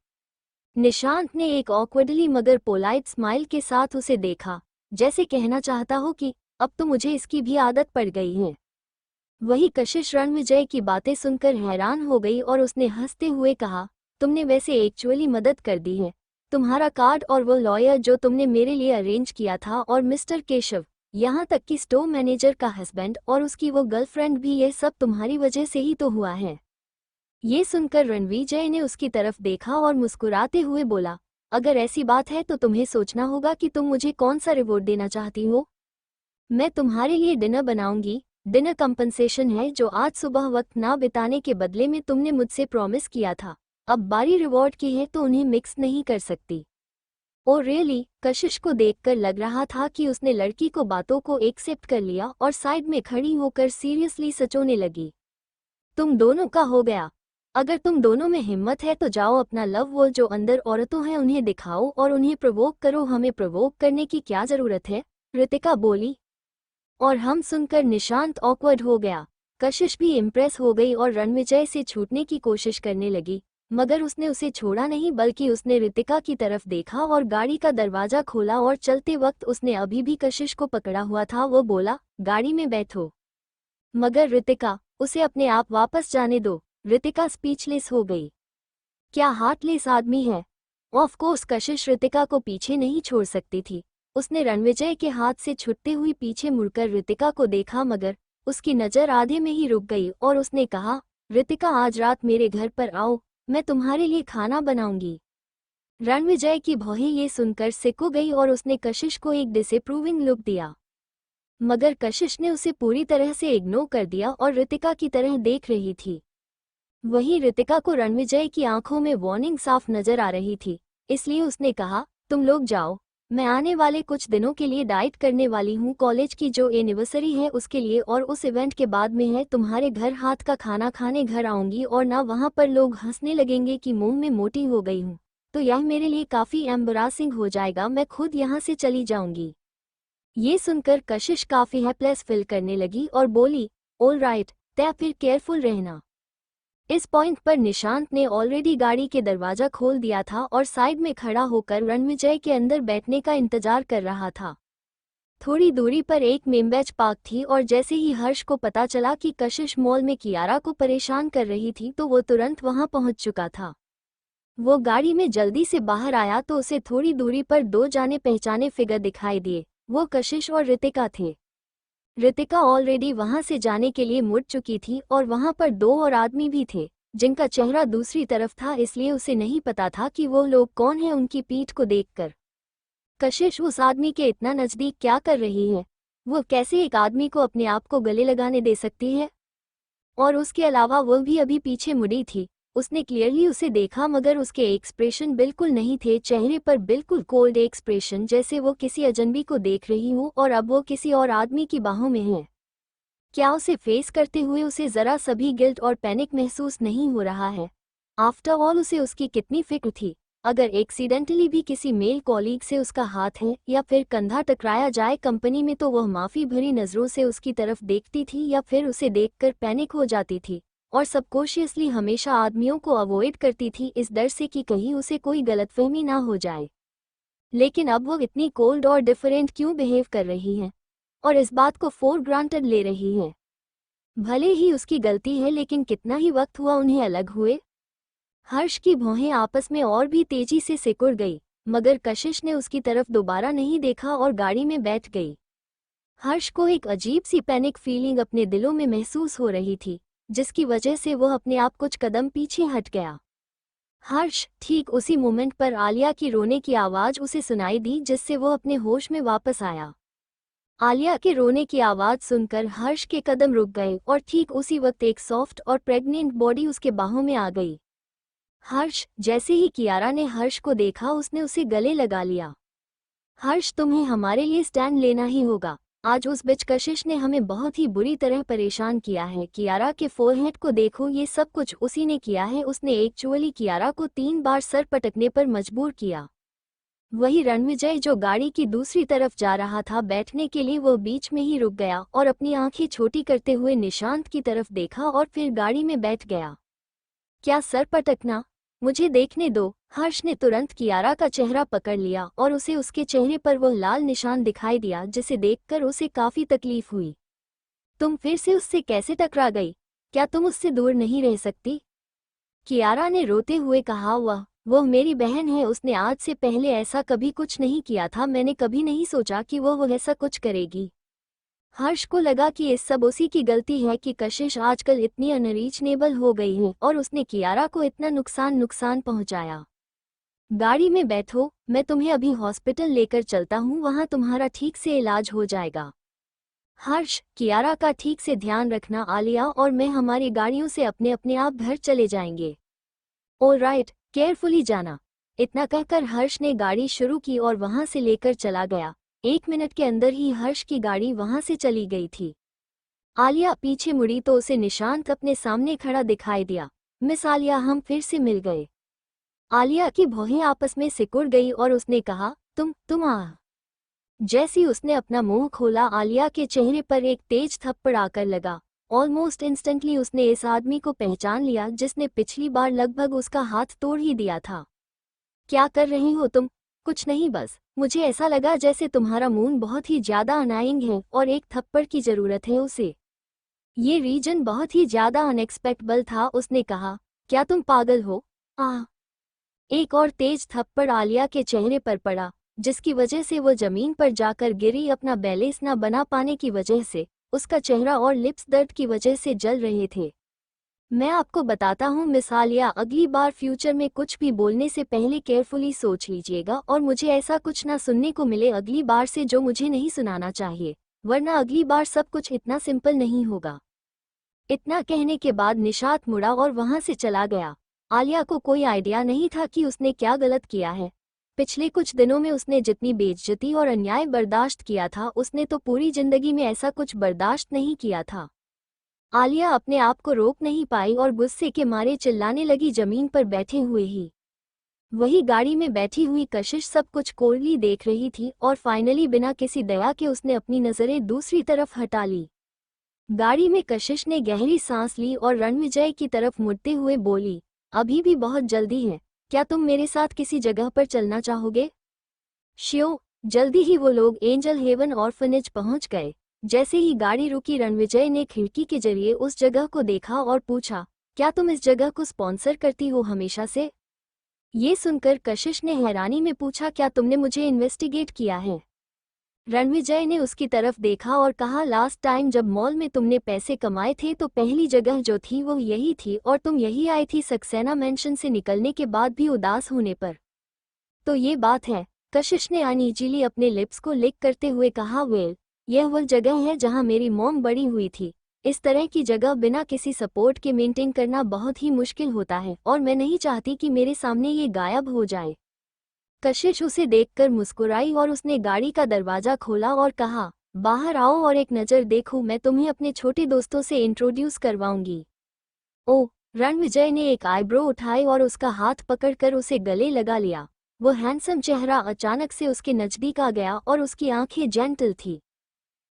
निशांत ने एक ऑकवर्डली मगर पोलाइट स्माइल के साथ उसे देखा, जैसे कहना चाहता हो कि अब तो मुझे इसकी भी आदत पड़ गई है। वही कशिश रणविजय की बातें सुनकर हैरान हो गई और उसने हंसते हुए कहा, तुमने वैसे एक्चुअली मदद कर दी है। तुम्हारा कार्ड और वो लॉयर जो तुमने मेरे लिए अरेंज किया था, और मिस्टर केशव, यहाँ तक कि स्टोर मैनेजर का हस्बैंड और उसकी वो गर्लफ्रेंड भी, ये सब तुम्हारी वजह से ही तो हुआ है। ये सुनकर रणविजय ने उसकी तरफ देखा और मुस्कुराते हुए बोला, अगर ऐसी बात है तो तुम्हें सोचना होगा कि तुम मुझे कौन सा रिवॉर्ड देना चाहती हो। मैं तुम्हारे लिए डिनर बनाऊंगी। डिनर कंपनसेशन है जो आज सुबह वक्त ना बिताने के बदले में तुमने मुझसे प्रॉमिस किया था। अब बारी रिवॉर्ड की है तो उन्हें मिक्स नहीं कर सकती। Oh really? कशिश को देखकर लग रहा था कि उसने लड़की को बातों को एक्सेप्ट कर लिया और साइड में खड़ी होकर सीरियसली सचोने लगी। तुम दोनों का हो गया। अगर तुम दोनों में हिम्मत है तो जाओ अपना लव वो जो अंदर औरतों हैं उन्हें दिखाओ और उन्हें प्रवोक करो। हमें प्रवोक करने की क्या जरूरत है? रितिका बोली। और हम सुनकर निशांत ऑकवर्ड हो गया। कशिश भी इम्प्रेस हो गई और रणविजय से छूटने की कोशिश करने लगी, मगर उसने उसे छोड़ा नहीं, बल्कि उसने रितिका की तरफ देखा और गाड़ी का दरवाजा खोला और चलते वक्त उसने अभी भी कशिश को पकड़ा हुआ था वो बोला, गाड़ी में बैठो। मगर रितिका, उसे अपने आप वापस जाने दो। रितिका स्पीचलेस हो गई। क्या हार्टलेस आदमी है। ऑफ कोर्स कशिश रितिका को पीछे नहीं छोड़ सकती थी। उसने रणविजय के हाथ से छुटते हुए पीछे मुड़कर रितिका को देखा, मगर उसकी नज़र आधे में ही रुक गई और उसने कहा, रितिका आज रात मेरे घर पर आओ, मैं तुम्हारे लिए खाना बनाऊंगी। रणविजय की भौहें ये सुनकर सिक हो गई और उसने कशिश को एक डिसअप्रूविंग लुक दिया, मगर कशिश ने उसे पूरी तरह से इग्नोर कर दिया और रितिका की तरह देख रही थी। वहीं रितिका को रणविजय की आंखों में वार्निंग साफ नजर आ रही थी, इसलिए उसने कहा, तुम लोग जाओ। मैं आने वाले कुछ दिनों के लिए डाइट करने वाली हूँ, कॉलेज की जो एनिवर्सरी है उसके लिए, और उस इवेंट के बाद में है तुम्हारे घर हाथ का खाना खाने घर आऊंगी, और ना वहाँ पर लोग हंसने लगेंगे कि मुंह में मोटी हो गई हूँ। तो यह मेरे लिए काफ़ी एम्बरासिंग हो जाएगा, मैं खुद यहाँ से चली जाऊंगी। ये सुनकर कशिश काफ़ी हेल्पलेस फील करने लगी और बोली, ऑल राइट, तय फिर केयरफुल रहना। इस पॉइंट पर निशांत ने ऑलरेडी गाड़ी के दरवाजा खोल दिया था और साइड में खड़ा होकर रणविजय के अंदर बैठने का इंतजार कर रहा था। थोड़ी दूरी पर एक मेमबैच पार्क थी और जैसे ही हर्ष को पता चला कि कशिश मॉल में कियारा को परेशान कर रही थी तो वो तुरंत वहां पहुंच चुका था। वो गाड़ी में जल्दी से बाहर आया तो उसे थोड़ी दूरी पर दो जाने पहचाने फिगर दिखाई दिए। वो कशिश और रितिका थे। रितिका ऑलरेडी वहां से जाने के लिए मुड़ चुकी थी और वहां पर दो और आदमी भी थे जिनका चेहरा दूसरी तरफ था, इसलिए उसे नहीं पता था कि वो लोग कौन हैं। उनकी पीठ को देखकर कशिश उस आदमी के इतना नजदीक क्या कर रही है? वो कैसे एक आदमी को अपने आप को गले लगाने दे सकती है? और उसके अलावा वो भी अभी पीछे मुड़ी थी। उसने क्लियरली उसे देखा मगर उसके एक्सप्रेशन बिल्कुल नहीं थे, चेहरे पर बिल्कुल कोल्ड एक्सप्रेशन, जैसे वो किसी अजनबी को देख रही हो और अब वो किसी और आदमी की बाहों में है। क्या उसे फेस करते हुए उसे जरा सभी गिल्ट और पैनिक महसूस नहीं हो रहा है? आफ्टर ऑल उसे उसकी कितनी फिक्र थी। अगर एक्सीडेंटली भी किसी मेल कॉलीग से उसका हाथ है या फिर कंधा टकराया जाए कंपनी में तो वह माफ़ी भरी नज़रों से उसकी तरफ देखती थी या फिर उसे देखकर पैनिक हो जाती थी और सबकॉन्शियसली हमेशा आदमियों को अवॉइड करती थी इस डर से कि कहीं उसे कोई गलतफहमी ना हो जाए। लेकिन अब वो इतनी कोल्ड और डिफरेंट क्यों बिहेव कर रही है और इस बात को फॉर ग्रांटेड ले रही है? भले ही उसकी गलती है लेकिन कितना ही वक्त हुआ उन्हें अलग हुए। हर्ष की भौहें आपस में और भी तेजी से सिकुड़ गई मगर कशिश ने उसकी तरफ दोबारा नहीं देखा और गाड़ी में बैठ गई। हर्ष को एक अजीब सी पैनिक फीलिंग अपने दिलों में महसूस हो रही थी जिसकी वजह से वह अपने आप कुछ कदम पीछे हट गया। हर्ष, ठीक उसी मोमेंट पर आलिया की रोने की आवाज़ उसे सुनाई दी जिससे वो अपने होश में वापस आया। आलिया के रोने की आवाज़ सुनकर हर्ष के कदम रुक गए और ठीक उसी वक्त एक सॉफ्ट और प्रेग्नेंट बॉडी उसके बाहों में आ गई। हर्ष, जैसे ही कियारा ने हर्ष को देखा उसने उसे गले लगा लिया। हर्ष, तुम्हें हमारे लिए स्टैंड लेना ही होगा। आज उस बिच कशिश ने हमें बहुत ही बुरी तरह परेशान किया है। कियारा के फोरहेड को देखो, ये सब कुछ उसी ने किया है। उसने एक्चुअली कियारा को 3 बार सर पटकने पर मजबूर किया। वही रणविजय जो गाड़ी की दूसरी तरफ जा रहा था बैठने के लिए, वो बीच में ही रुक गया और अपनी आंखें छोटी करते हुए निशांत की तरफ देखा और फिर गाड़ी में बैठ गया। क्या सर पटकना? मुझे देखने दो। हर्ष ने तुरंत कियारा का चेहरा पकड़ लिया और उसे उसके चेहरे पर वह लाल निशान दिखाई दिया जिसे देखकर उसे काफी तकलीफ हुई। तुम फिर से उससे कैसे टकरा गई? क्या तुम उससे दूर नहीं रह सकती? कियारा ने रोते हुए कहा, वह मेरी बहन है। उसने आज से पहले ऐसा कभी कुछ नहीं किया था। मैंने कभी नहीं सोचा कि वह ऐसा कुछ करेगी। हर्ष को लगा कि इस सब उसी की गलती है कि कशिश आजकल इतनी अनरीचनेबल हो गई है और उसने कियारा को इतना नुकसान पहुंचाया। गाड़ी में बैठो, मैं तुम्हें अभी हॉस्पिटल लेकर चलता हूँ, वहाँ तुम्हारा ठीक से इलाज हो जाएगा। हर्ष, कियारा का ठीक से ध्यान रखना। आलिया और मैं हमारी गाड़ियों से अपने अपने आप घर चले जाएंगे। ऑल राइट, केयरफुली जाना। इतना कहकर हर्ष ने गाड़ी शुरू की और वहाँ से लेकर चला गया। 1 मिनट के अंदर ही हर्ष की गाड़ी वहां से चली गई थी। आलिया पीछे मुड़ी तो उसे निशांत अपने सामने खड़ा दिखाई दिया। मिस आलिया, हम फिर से मिल गए। आलिया की भौहें आपस में सिकुड़ गई और उसने कहा, तुम आ। जैसी उसने अपना मुंह खोला, आलिया के चेहरे पर एक तेज थप्पड़ आकर लगा। ऑलमोस्ट इंस्टेंटली उसने इस आदमी को पहचान लिया जिसने पिछली बार लगभग उसका हाथ तोड़ ही दिया था। क्या कर रही हो तुम? कुछ नहीं, बस मुझे ऐसा लगा जैसे तुम्हारा मूड बहुत ही ज्यादा अनाइंग है और एक थप्पड़ की जरूरत है उसे। ये रीजन बहुत ही ज्यादा अनएक्सपेक्टेबल था। उसने कहा, क्या तुम पागल हो? एक और तेज थप्पड़ आलिया के चेहरे पर पड़ा जिसकी वजह से वो जमीन पर जाकर गिरी। अपना बैलेंस न बना पाने की वजह से उसका चेहरा और लिप्स दर्द की वजह से जल रहे थे। मैं आपको बताता हूँ मिस आलिया, अगली बार फ्यूचर में कुछ भी बोलने से पहले केयरफुली सोच लीजिएगा और मुझे ऐसा कुछ ना सुनने को मिले अगली बार से जो मुझे नहीं सुनाना चाहिए, वरना अगली बार सब कुछ इतना सिंपल नहीं होगा। इतना कहने के बाद निशांत मुड़ा और वहां से चला गया। आलिया को कोई आइडिया नहीं था कि उसने क्या गलत किया है। पिछले कुछ दिनों में उसने जितनी बेइज्जती और अन्याय बर्दाश्त किया था, उसने तो पूरी जिंदगी में ऐसा कुछ बर्दाश्त नहीं किया था। आलिया अपने आप को रोक नहीं पाई और गुस्से के मारे चिल्लाने लगी, जमीन पर बैठे हुए ही। वही गाड़ी में बैठी हुई कशिश सब कुछ कोल्डली देख रही थी और फाइनली बिना किसी दया के उसने अपनी नजरें दूसरी तरफ हटा ली। गाड़ी में कशिश ने गहरी सांस ली और रणविजय की तरफ मुड़ते हुए बोली, अभी भी बहुत जल्दी है, क्या तुम मेरे साथ किसी जगह पर चलना चाहोगे? श्योर। जल्दी ही वो लोग एंजल हेवन ऑर्फनेज पहुंच गए। जैसे ही गाड़ी रुकी, रणविजय ने खिड़की के जरिए उस जगह को देखा और पूछा, क्या तुम इस जगह को स्पॉन्सर करती हो हमेशा से? ये सुनकर कशिश ने हैरानी में पूछा, क्या तुमने मुझे इन्वेस्टिगेट किया है? रणविजय ने उसकी तरफ देखा और कहा, लास्ट टाइम जब मॉल में तुमने पैसे कमाए थे तो पहली जगह जो थी वो यही थी और तुम यही आई थी सक्सेना मेंशन से निकलने के बाद भी उदास होने पर। तो ये बात है। कशिश ने अनईजीली अपने लिप्स को लिक करते हुए कहा, वेल, यह वो जगह है जहां मेरी मॉम बड़ी हुई थी। इस तरह की जगह बिना किसी सपोर्ट के मेंटेन करना बहुत ही मुश्किल होता है और मैं नहीं चाहती कि मेरे सामने ये गायब हो जाए। कशिश उसे देखकर मुस्कुराई और उसने गाड़ी का दरवाजा खोला और कहा, बाहर आओ और एक नज़र देखो, मैं तुम्हें अपने छोटे दोस्तों से इंट्रोड्यूस करवाऊंगी। ओह। रणविजय ने एक आईब्रो उठाई और उसका हाथ पकड़कर उसे गले लगा लिया। वो हैंडसम चेहरा अचानक से उसके नज़दीक आ गया और उसकी आंखें जेंटल थी।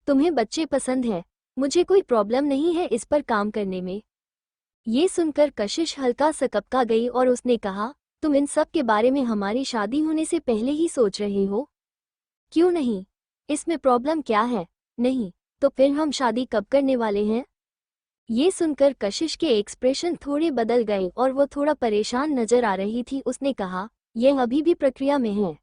तुम्हें बच्चे पसंद है? मुझे कोई प्रॉब्लम नहीं है इस पर काम करने में। ये सुनकर कशिश हल्का सा कपका गई और उसने कहा, तुम इन सब के बारे में हमारी शादी होने से पहले ही सोच रहे हो? क्यों नहीं? इसमें प्रॉब्लम क्या है? नहीं तो फिर हम शादी कब करने वाले हैं? ये सुनकर कशिश के एक्सप्रेशन थोड़े बदल गए और वो थोड़ा परेशान नजर आ रही थी। उसने कहा, यह अभी भी प्रक्रिया में है।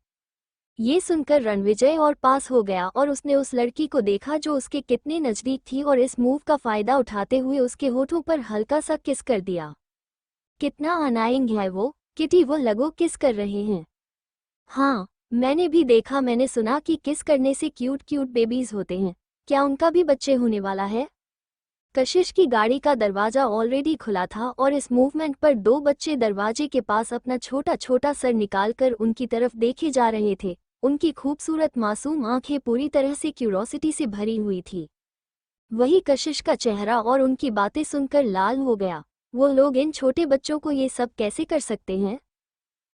ये सुनकर रणविजय और पास हो गया और उसने उस लड़की को देखा जो उसके कितने नज़दीक थी और इस मूव का फ़ायदा उठाते हुए उसके होठों पर हल्का सा किस कर दिया। कितना अनाइंग है वो। किटी, वो लगो किस कर रहे हैं। हाँ, मैंने भी देखा। मैंने सुना कि किस करने से क्यूट क्यूट बेबीज होते हैं। क्या उनका भी बच्चे होने वाला है? कशिश की गाड़ी का दरवाजा ऑलरेडी खुला था और इस मूवमेंट पर दो बच्चे दरवाजे के पास अपना छोटा छोटा सर निकालकर उनकी तरफ देखे जा रहे थे। उनकी खूबसूरत मासूम आंखें पूरी तरह से क्यूरोसिटी से भरी हुई थी। वही कशिश का चेहरा और उनकी बातें सुनकर लाल हो गया। वो लोग इन छोटे बच्चों को ये सब कैसे कर सकते हैं?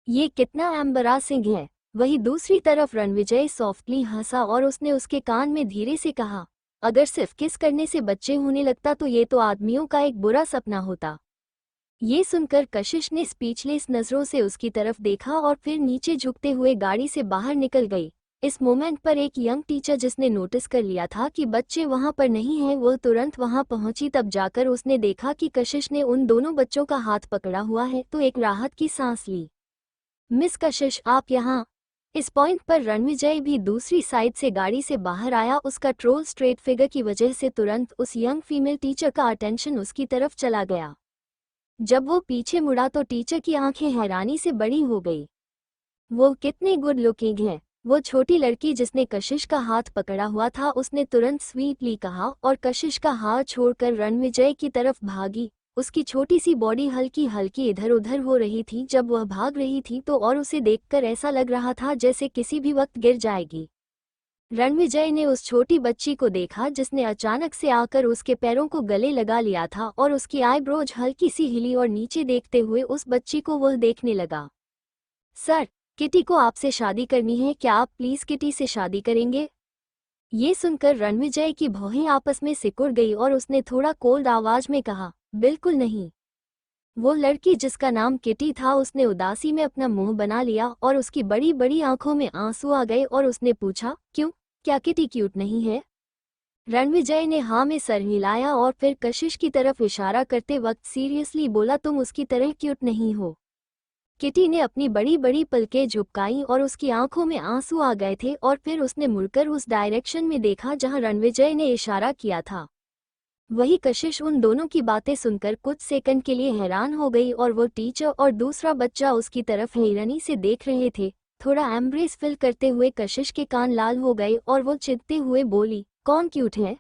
ये कितना एम्बरासिंग है। वही दूसरी तरफ रणविजय सॉफ्टली हंसा और उसने उसके कान में धीरे से कहा, अगर सिर्फ किस करने से बच्चे होने लगता तो ये तो आदमियों का एक बुरा सपना होता। ये सुनकर कशिश ने स्पीचलेस नज़रों से उसकी तरफ देखा और फिर नीचे झुकते हुए गाड़ी से बाहर निकल गई। इस मोमेंट पर एक यंग टीचर जिसने नोटिस कर लिया था कि बच्चे वहां पर नहीं हैं, वो तुरंत वहां पहुंची। तब जाकर उसने देखा कि कशिश ने उन दोनों बच्चों का हाथ पकड़ा हुआ है तो एक राहत की सांस ली। मिस कशिश, आप यहाँ? इस पॉइंट पर रणविजय भी दूसरी साइड से गाड़ी से बाहर आया। उसका ट्रोल स्ट्रेट फिगर की वजह से तुरंत उस यंग फीमेल टीचर का अटेंशन उसकी तरफ चला गया। जब वो पीछे मुड़ा तो टीचर की आंखें हैरानी से बड़ी हो गई। वो कितने गुड लुकिंग है। वो छोटी लड़की जिसने कशिश का हाथ पकड़ा हुआ था, उसने तुरंत स्वीटली कहा और कशिश का हाथ छोड़कर रणविजय की तरफ भागी। उसकी छोटी सी बॉडी हल्की हल्की इधर उधर हो रही थी जब वह भाग रही थी तो और उसे देखकर ऐसा लग रहा था जैसे किसी भी वक्त गिर जाएगी। रणविजय ने उस छोटी बच्ची को देखा जिसने अचानक से आकर उसके पैरों को गले लगा लिया था और उसकी आईब्रोज हल्की सी हिली और नीचे देखते हुए उस बच्ची को वह देखने लगा। सर, किटी को आपसे शादी करनी है, क्या आप प्लीज किटी से शादी करेंगे? ये सुनकर रणविजय की भौहें आपस में सिकुड़ गई और उसने थोड़ा कोल्ड आवाज में कहा, बिल्कुल नहीं। वो लड़की जिसका नाम किटी था, उसने उदासी में अपना मुंह बना लिया और उसकी बड़ी बड़ी आंखों में आंसू आ गए और उसने पूछा, क्यों, क्या किटी क्यूट नहीं है? रणविजय ने हाँ में सर हिलाया और फिर कशिश की तरफ इशारा करते वक्त सीरियसली बोला, तुम उसकी तरह क्यूट नहीं हो। किटी ने अपनी बड़ी बड़ी पलकें झुपकाई और उसकी आंखों में आंसू आ गए थे और फिर उसने मुड़कर उस डायरेक्शन में देखा जहां रणविजय ने इशारा किया था। वही कशिश उन दोनों की बातें सुनकर कुछ सेकंड के लिए हैरान हो गई और वो टीचर और दूसरा बच्चा उसकी तरफ हैरानी से देख रहे थे। थोड़ा एम्ब्रेस फिल करते हुए कशिश के कान लाल हो गए और वो चिढ़ते हुए बोली, कौन क्यूट है?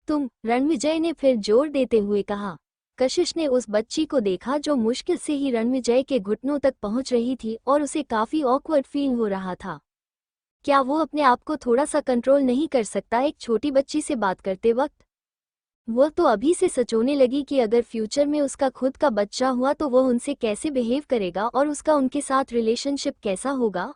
तुम? रणविजय ने फिर जोर देते हुए कहा। कशिश ने उस बच्ची को देखा जो मुश्किल से ही रणविजय के घुटनों तक पहुंच रही थी और उसे काफी ऑकवर्ड फील हो रहा था। क्या वो अपने आप को थोड़ा सा कंट्रोल नहीं कर सकता एक छोटी बच्ची से बात करते वक्त? वो तो अभी से सचोने लगी कि अगर फ्यूचर में उसका खुद का बच्चा हुआ तो वो उनसे कैसे बिहेव करेगा और उसका उनके साथ रिलेशनशिप कैसा होगा।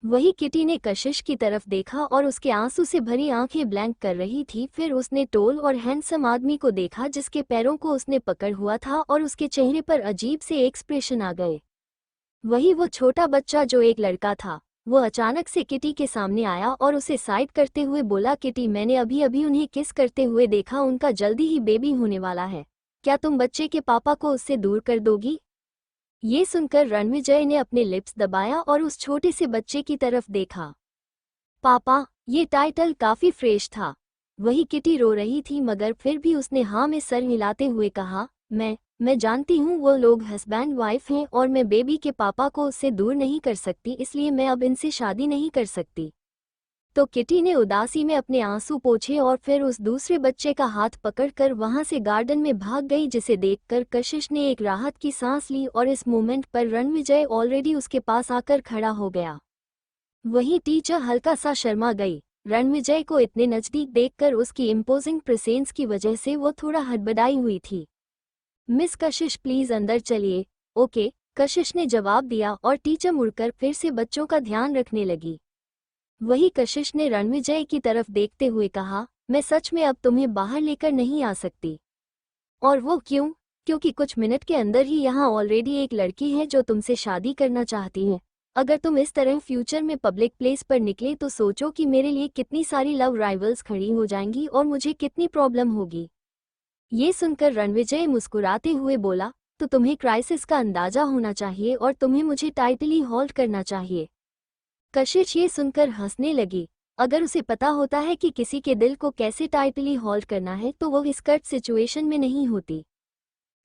वही किटी ने कशिश की तरफ देखा और उसके आंसू से भरी आंखें ब्लैंक कर रही थी। फिर उसने टोल और हैंडसम आदमी को देखा जिसके पैरों को उसने पकड़ हुआ था और उसके चेहरे पर अजीब से एक्सप्रेशन आ गए। वही वो छोटा बच्चा जो एक लड़का था। वो अचानक से किटी के सामने आया और उसे साइड करते हुए बोला, किटी, मैंने अभी अभी उन्हें किस करते हुए देखा, उनका जल्दी ही बेबी होने वाला है। क्या तुम बच्चे के पापा को उससे दूर कर दोगी? ये सुनकर रणविजय ने अपने लिप्स दबाया और उस छोटे से बच्चे की तरफ देखा। पापा, ये टाइटल काफी फ्रेश था। वही किटी रो रही थी मगर फिर भी उसने हाँ में सर हिलाते हुए कहा, मैं जानती हूँ वो लोग हस्बैंड वाइफ हैं और मैं बेबी के पापा को उससे दूर नहीं कर सकती, इसलिए मैं अब इनसे शादी नहीं कर सकती। तो किटी ने उदासी में अपने आंसू पोंछे और फिर उस दूसरे बच्चे का हाथ पकड़कर वहां से गार्डन में भाग गई, जिसे देखकर कशिश ने एक राहत की सांस ली और इस मोमेंट पर रणविजय ऑलरेडी उसके पास आकर खड़ा हो गया। वही टीचर हल्का सा शर्मा गई। रणविजय को इतने नजदीक देखकर उसकी इम्पोजिंग प्रेजेंस की वजह से वो थोड़ा हड़बड़ाई हुई थी। मिस कशिश, प्लीज अंदर चलिए। ओके, कशिश ने जवाब दिया और टीचर मुड़कर फिर से बच्चों का ध्यान रखने लगी। वही कशिश ने रणविजय की तरफ देखते हुए कहा, मैं सच में अब तुम्हें बाहर लेकर नहीं आ सकती। और वो क्यों? क्योंकि कुछ मिनट के अंदर ही यहाँ ऑलरेडी एक लड़की है जो तुमसे शादी करना चाहती है। अगर तुम इस तरह फ्यूचर में पब्लिक प्लेस पर निकले तो सोचो कि मेरे लिए कितनी सारी लव राइवल्स खड़ी हो जाएंगी और मुझे कितनी प्रॉब्लम होगी। ये सुनकर रणविजय मुस्कुराते हुए बोला, तो तुम्हें क्राइसिस का अंदाजा होना चाहिए और तुम्हें मुझे टाइटली होल्ड करना चाहिए। कशिश ये सुनकर हंसने लगी। अगर उसे पता होता है कि किसी के दिल को कैसे टाइटली होल्ड करना है तो वो इस कट सिचुएशन में नहीं होती।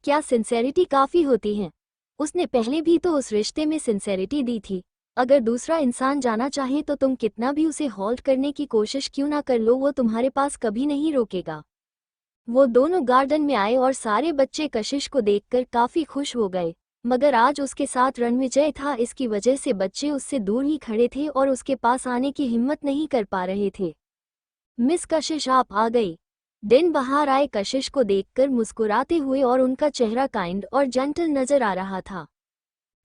क्या सिंसेरिटी काफी होती है? उसने पहले भी तो उस रिश्ते में सिंसेरिटी दी थी। अगर दूसरा इंसान जाना चाहे तो तुम कितना भी उसे होल्ड करने की कोशिश क्यों ना कर लो, वो तुम्हारे पास कभी नहीं रोकेगा। वो दोनों गार्डन में आए और सारे बच्चे कशिश को देखकर काफी खुश हो गए, मगर आज उसके साथ रणविजय था, इसकी वजह से बच्चे उससे दूर ही खड़े थे और उसके पास आने की हिम्मत नहीं कर पा रहे थे। मिस कशिश, आप आ गई। दिन बाहर आए कशिश को देखकर मुस्कुराते हुए और उनका चेहरा काइंड और जेंटल नजर आ रहा था।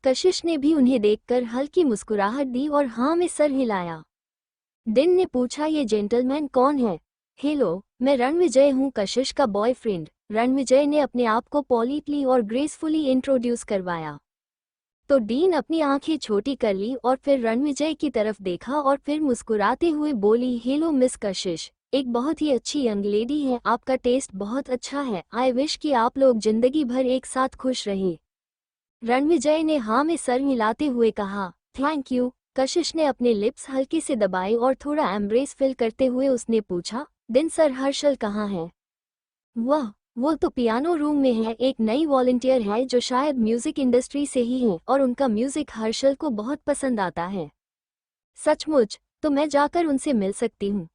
कशिश ने भी उन्हें देखकर हल्की मुस्कुराहट दी और हाँ में सर हिलाया। दिन ने पूछा, ये जेंटलमैन कौन है? हेलो, मैं रणविजय हूँ, कशिश का बॉयफ्रेंड। रणविजय ने अपने आप को पॉलिटली और ग्रेसफुली इंट्रोड्यूस करवाया। तो डीन अपनी आंखें छोटी कर ली और फिर रणविजय की तरफ देखा और फिर मुस्कुराते हुए बोली, हेलो मिस कशिश, एक बहुत ही अच्छी यंग लेडी है, आपका टेस्ट बहुत अच्छा है। आई विश कि आप लोग जिंदगी भर एक साथ खुश रहे। रणविजय ने हाँ में सर हिलाते हुए कहा, थैंक यू। कशिश ने अपने लिप्स हल्के से दबाए और थोड़ा एम्ब्रेस फिल करते हुए उसने पूछा, दिन सर हर्षल कहाँ है? वो तो पियानो रूम में है, एक नई वॉलंटियर है जो शायद म्यूजिक इंडस्ट्री से ही है और उनका म्यूजिक हर्षल को बहुत पसंद आता है। सचमुच? तो मैं जाकर उनसे मिल सकती हूँ।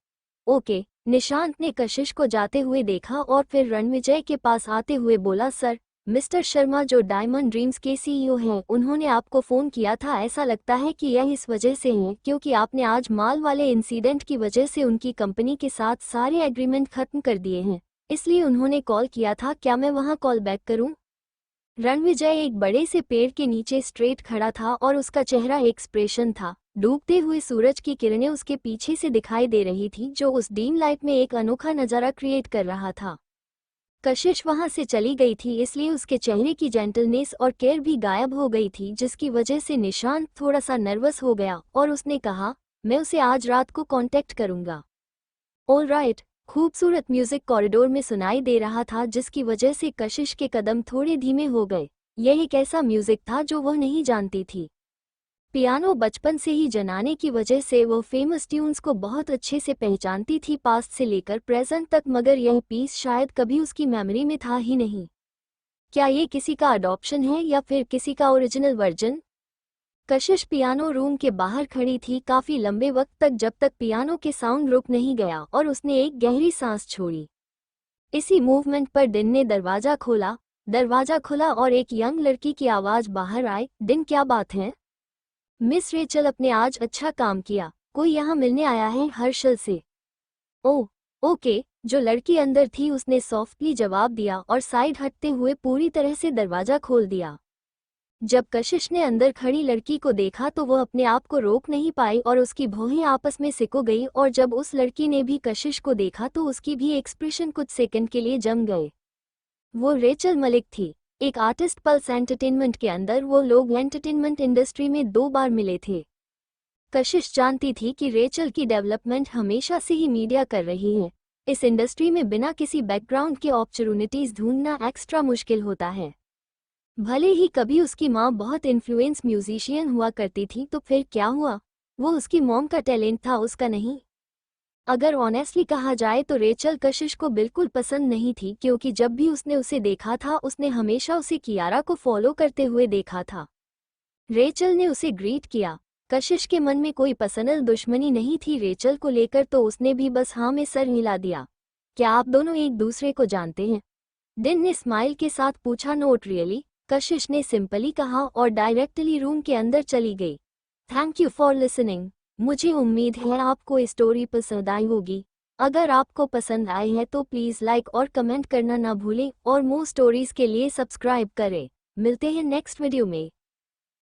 ओके। निशांत ने कशिश को जाते हुए देखा और फिर रणविजय के पास आते हुए बोला, सर, मिस्टर शर्मा जो डायमंड ड्रीम्स के सीईओ हैं, उन्होंने आपको फ़ोन किया था। ऐसा लगता है कि यह इस वजह से है क्योंकि आपने आज माल वाले इंसिडेंट की वजह से उनकी कंपनी के साथ सारे एग्रीमेंट खत्म कर दिए हैं, इसलिए उन्होंने कॉल किया था। क्या मैं वहां कॉल बैक करूं? रणविजय एक बड़े से पेड़ के नीचे स्ट्रेट खड़ा था और उसका चेहरा एक्सप्रेशन था। डूबते हुए सूरज की किरणें उसके पीछे से दिखाई दे रही थी जो उस डीम लाइट में एक अनोखा नज़ारा क्रिएट कर रहा था। कशिश वहां से चली गई थी, इसलिए उसके चेहरे की जेंटलनेस और केयर भी गायब हो गई थी, जिसकी वजह से निशांत थोड़ा सा नर्वस हो गया और उसने कहा, मैं उसे आज रात को कांटेक्ट करूंगा। All right. खूबसूरत म्यूजिक कॉरिडोर में सुनाई दे रहा था, जिसकी वजह से कशिश के कदम थोड़े धीमे हो गए। यह एक ऐसा म्यूजिक था जो वह नहीं जानती थी। पियानो बचपन से ही जनाने की वजह से वो फेमस ट्यून्स को बहुत अच्छे से पहचानती थी, पास्ट से लेकर प्रेजेंट तक, मगर यह पीस शायद कभी उसकी मेमोरी में था ही नहीं। क्या ये किसी का अडॉप्शन है या फिर किसी का ओरिजिनल वर्जन? कशिश पियानो रूम के बाहर खड़ी थी काफी लंबे वक्त तक, जब तक पियानो के साउंड रुक नहीं गया और उसने एक गहरी सांस छोड़ी। इसी मूवमेंट पर दिन ने दरवाजा खोला दरवाजा खुला और एक यंग लड़की की आवाज बाहर आई, दिन क्या बात है मिस रेचल, अपने आज अच्छा काम किया, कोई यहाँ मिलने आया है हर्षल से। ओह ओके, जो लड़की अंदर थी उसने सॉफ्टली जवाब दिया और साइड हटते हुए पूरी तरह से दरवाजा खोल दिया। जब कशिश ने अंदर खड़ी लड़की को देखा तो वो अपने आप को रोक नहीं पाई और उसकी भौहें आपस में सिकुड़ गई, और जब उस लड़की ने भी कशिश को देखा तो उसकी भी एक्सप्रेशन कुछ सेकंड के लिए जम गए। वो रेचल मलिक थी, एक आर्टिस्ट। पल्स एंटरटेनमेंट के अंदर वो लोग एंटरटेनमेंट इंडस्ट्री में 2 बार मिले थे। कशिश जानती थी कि रेचल की डेवलपमेंट हमेशा से ही मीडिया कर रही है। इस इंडस्ट्री में बिना किसी बैकग्राउंड के अपॉर्चुनिटीज ढूंढना एक्स्ट्रा मुश्किल होता है। भले ही कभी उसकी माँ बहुत इन्फ्लुएंस म्यूजिशियन हुआ करती थी, तो फिर क्या हुआ, वो उसकी मॉम का टैलेंट था, उसका नहीं। अगर ऑनेस्टली कहा जाए तो रेचल कशिश को बिल्कुल पसंद नहीं थी, क्योंकि जब भी उसने उसे देखा था उसने हमेशा उसे कियारा को फॉलो करते हुए देखा था। रेचल ने उसे ग्रीट किया। कशिश के मन में कोई पर्सनल दुश्मनी नहीं थी रेचल को लेकर, तो उसने भी बस हाँ में सर हिला दिया। क्या आप दोनों एक दूसरे को जानते हैं? डिन ने स्माइल के साथ पूछा। नोट रियली, कशिश ने सिंपली कहा और डायरेक्टली रूम के अंदर चली गई। Thank you for listening. मुझे उम्मीद है आपको स्टोरी पसंद आई होगी। अगर आपको पसंद आई है तो प्लीज़ लाइक और कमेंट करना ना भूलें और मोर स्टोरीज के लिए सब्सक्राइब करें। मिलते हैं नेक्स्ट वीडियो में।